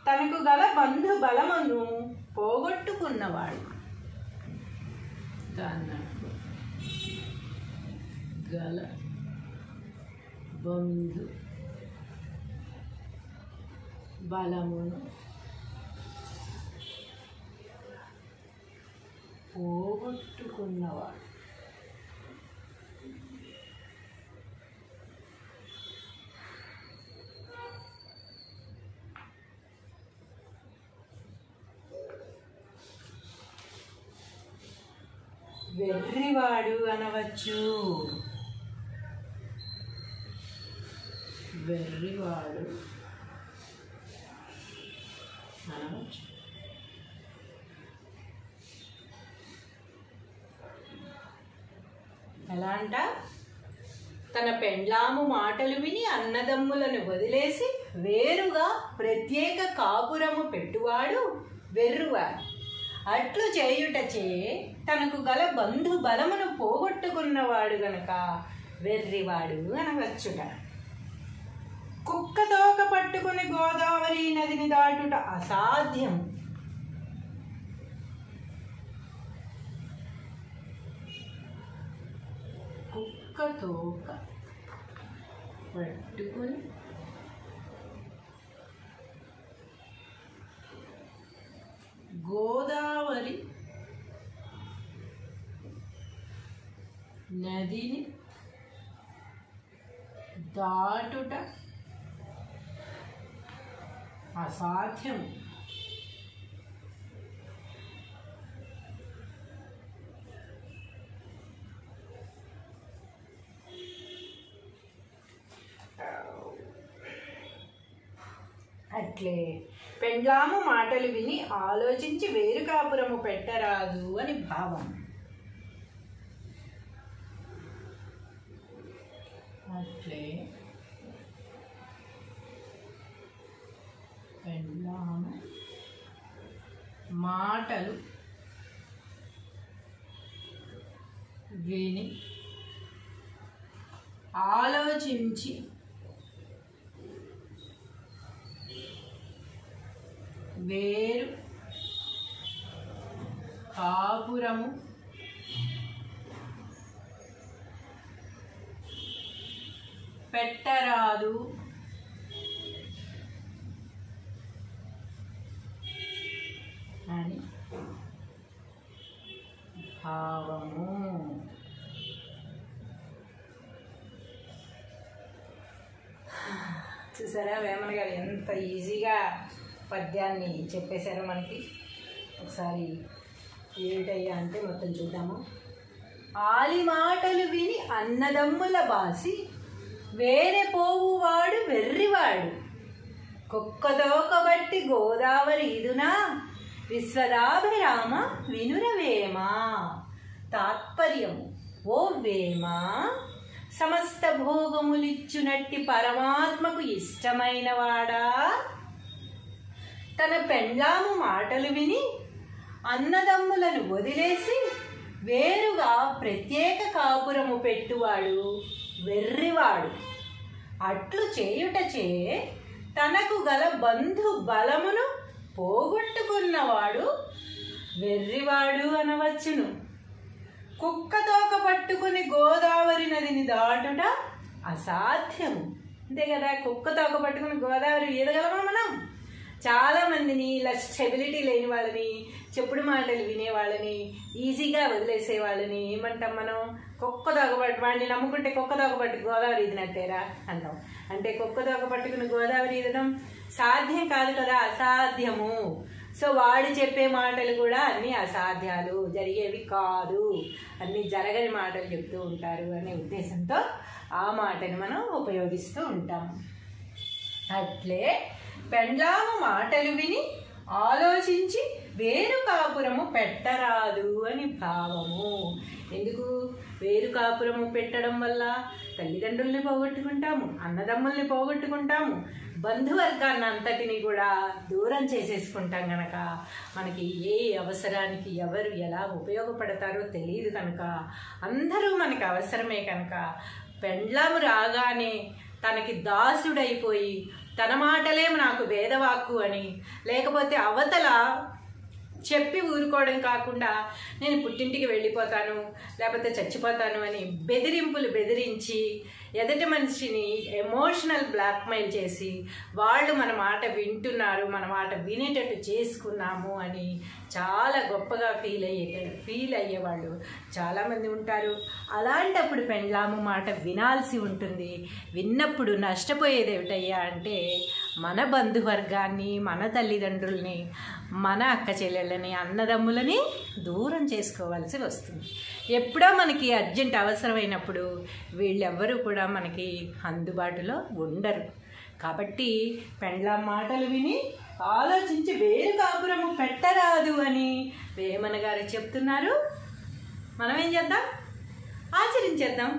తనకు గల బంధు బలమును పోగొట్టుకున్నవాడు. తనకు గల బంధు బలమును పోగొట్టుకున్నవాడు. వెర్రివాడు అనవచ్చు. వెర్రివాడు అనవచ్చు. ఎలా అంట? తన పెండ్లాము మాటలు విని అన్నదమ్ములను వదిలేసి వేరుగా ప్రత్యేక కాపురము పెట్టువాడు వెర్రివాడు. అట్లు చేయుటచే తనకు గల బంధు బలమును పోగొట్టుకున్నవాడు గనక వెర్రివాడు అనవచ్చుట. కుక్క తోక పట్టుకుని గోదావరి నదిని దాటుట అసాధ్యం. కుక్క తోక పట్టుకుని గోదావరి నదిని దాటుట అసాధ్యం. అట్లే పెండ్లాము మాటలు విని ఆలోచించి వేరు కాపురము పెట్టరాదు అని భావం. అట్లే పెండ్లాము మాటలు విని ఆలోచించి వేరు కాపురము పెట్టరాదు అని భావము. చూసారా వేమన గారు ఎంత ఈజీగా పద్యాన్ని చెప్పేశారో మనకి. ఒకసారి ఏమిటయ్యా అంటే మొత్తం చూద్దాము. ఆలి మాటలు విని అన్నదమ్ముల బాసి వేరే పోవువాడు వెర్రివాడు. కుక్కదోకబట్టి గోదావరి ఇదునా విశ్వదాభిరామ వినురవేమా. తాత్పర్యము: ఓ వేమ, సమస్త భోగములిచ్చునట్టి పరమాత్మకు ఇష్టమైన వాడా, తన పెండ్లాము మాటలు విని అన్నదమ్ములను వదిలేసి వేరుగా ప్రత్యేక కాపురము పెట్టువాడు వెర్రివాడు. అట్లు చేయుటచే తనకు గల బంధు బలమును పోగొట్టుకున్నవాడు వెర్రివాడు అనవచ్చును. కుక్క తోక పట్టుకుని గోదావరి నదిని దాటుట అసాధ్యము. అంతే కదా, కుక్క తోక పట్టుకుని గోదావరి ఈదగలమా మనం? చాలా మందిని ఇలా స్టెబిలిటీ లేని వాళ్ళని, చెప్పుడు మాటలు వినేవాళ్ళని, ఈజీగా వదిలేసే వాళ్ళని ఏమంటాం మనం? కుక్క తోకపట్టు, వాడిని నమ్ముకుంటే కుక్క తోకపట్టు గోదావరి ఈదినట్టేరా అంటాం. అంటే కుక్క తోక పట్టుకుని గోదావరి ఈదడం సాధ్యం కాదు కదా, అసాధ్యము. సో వాడు చెప్పే మాటలు కూడా అన్నీ అసాధ్యాలు, జరిగేవి కాదు, అన్నీ జరగని మాటలు చెప్తూ ఉంటారు అనే ఉద్దేశంతో ఆ మాటని మనం ఉపయోగిస్తూ ఉంటాం. అట్లే పెండ్లాము మాటలు విని ఆలోచించి వేరు కాపురము పెట్టరాదు అని భావము. ఎందుకు? వేరు కాపురము పెట్టడం వల్ల తల్లిదండ్రుల్ని పోగొట్టుకుంటాము, అన్నదమ్ముల్ని పోగొట్టుకుంటాము, బంధువర్గాన్ని అంతటిని కూడా దూరం చేసేసుకుంటాం కనుక మనకి ఏ అవసరానికి ఎవరు ఎలా ఉపయోగపడతారో తెలియదు కనుక అందరూ మనకి అవసరమే కనుక పెండ్లాము రాగానే తనకి దాసుడైపోయి తన మాటలే నాకు వేదవాక్కు అని, లేకపోతే అవతల చెప్పి ఊరుకోవడం కాకుండా నేను పుట్టింటికి వెళ్ళిపోతాను లేకపోతే చచ్చిపోతాను అని బెదిరింపులు బెదిరించి ఎదుటి మనిషిని ఎమోషనల్ బ్లాక్మెయిల్ చేసి వాళ్ళు మన మాట వింటున్నారు, మన మాట వినేటట్టు చేసుకున్నాము అని చాలా గొప్పగా ఫీల్ అయ్యేవాళ్ళు చాలామంది ఉంటారు. అలాంటప్పుడు పెండ్లాము మాట వినాల్సి ఉంటుంది. విన్నప్పుడు నష్టపోయేది ఏమిటయ్యా అంటే మన బంధువర్గాన్ని, మన తల్లిదండ్రుల్ని, మన అక్క చెల్లెళ్ళని, అన్నదమ్ములని దూరం చేసుకోవాల్సి వస్తుంది. ఎప్పుడో మనకి అర్జెంట్ అవసరమైనప్పుడు వీళ్ళెవ్వరూ కూడా మనకి అందుబాటులో ఉండరు. కాబట్టి పెండ్లాం మాటలు విని ఆలోచించి వేరు కాపురము పెట్టరాదు అని వేమన గారు చెప్తున్నారు. మనం ఏం చేద్దాం? ఆచరించేద్దాం.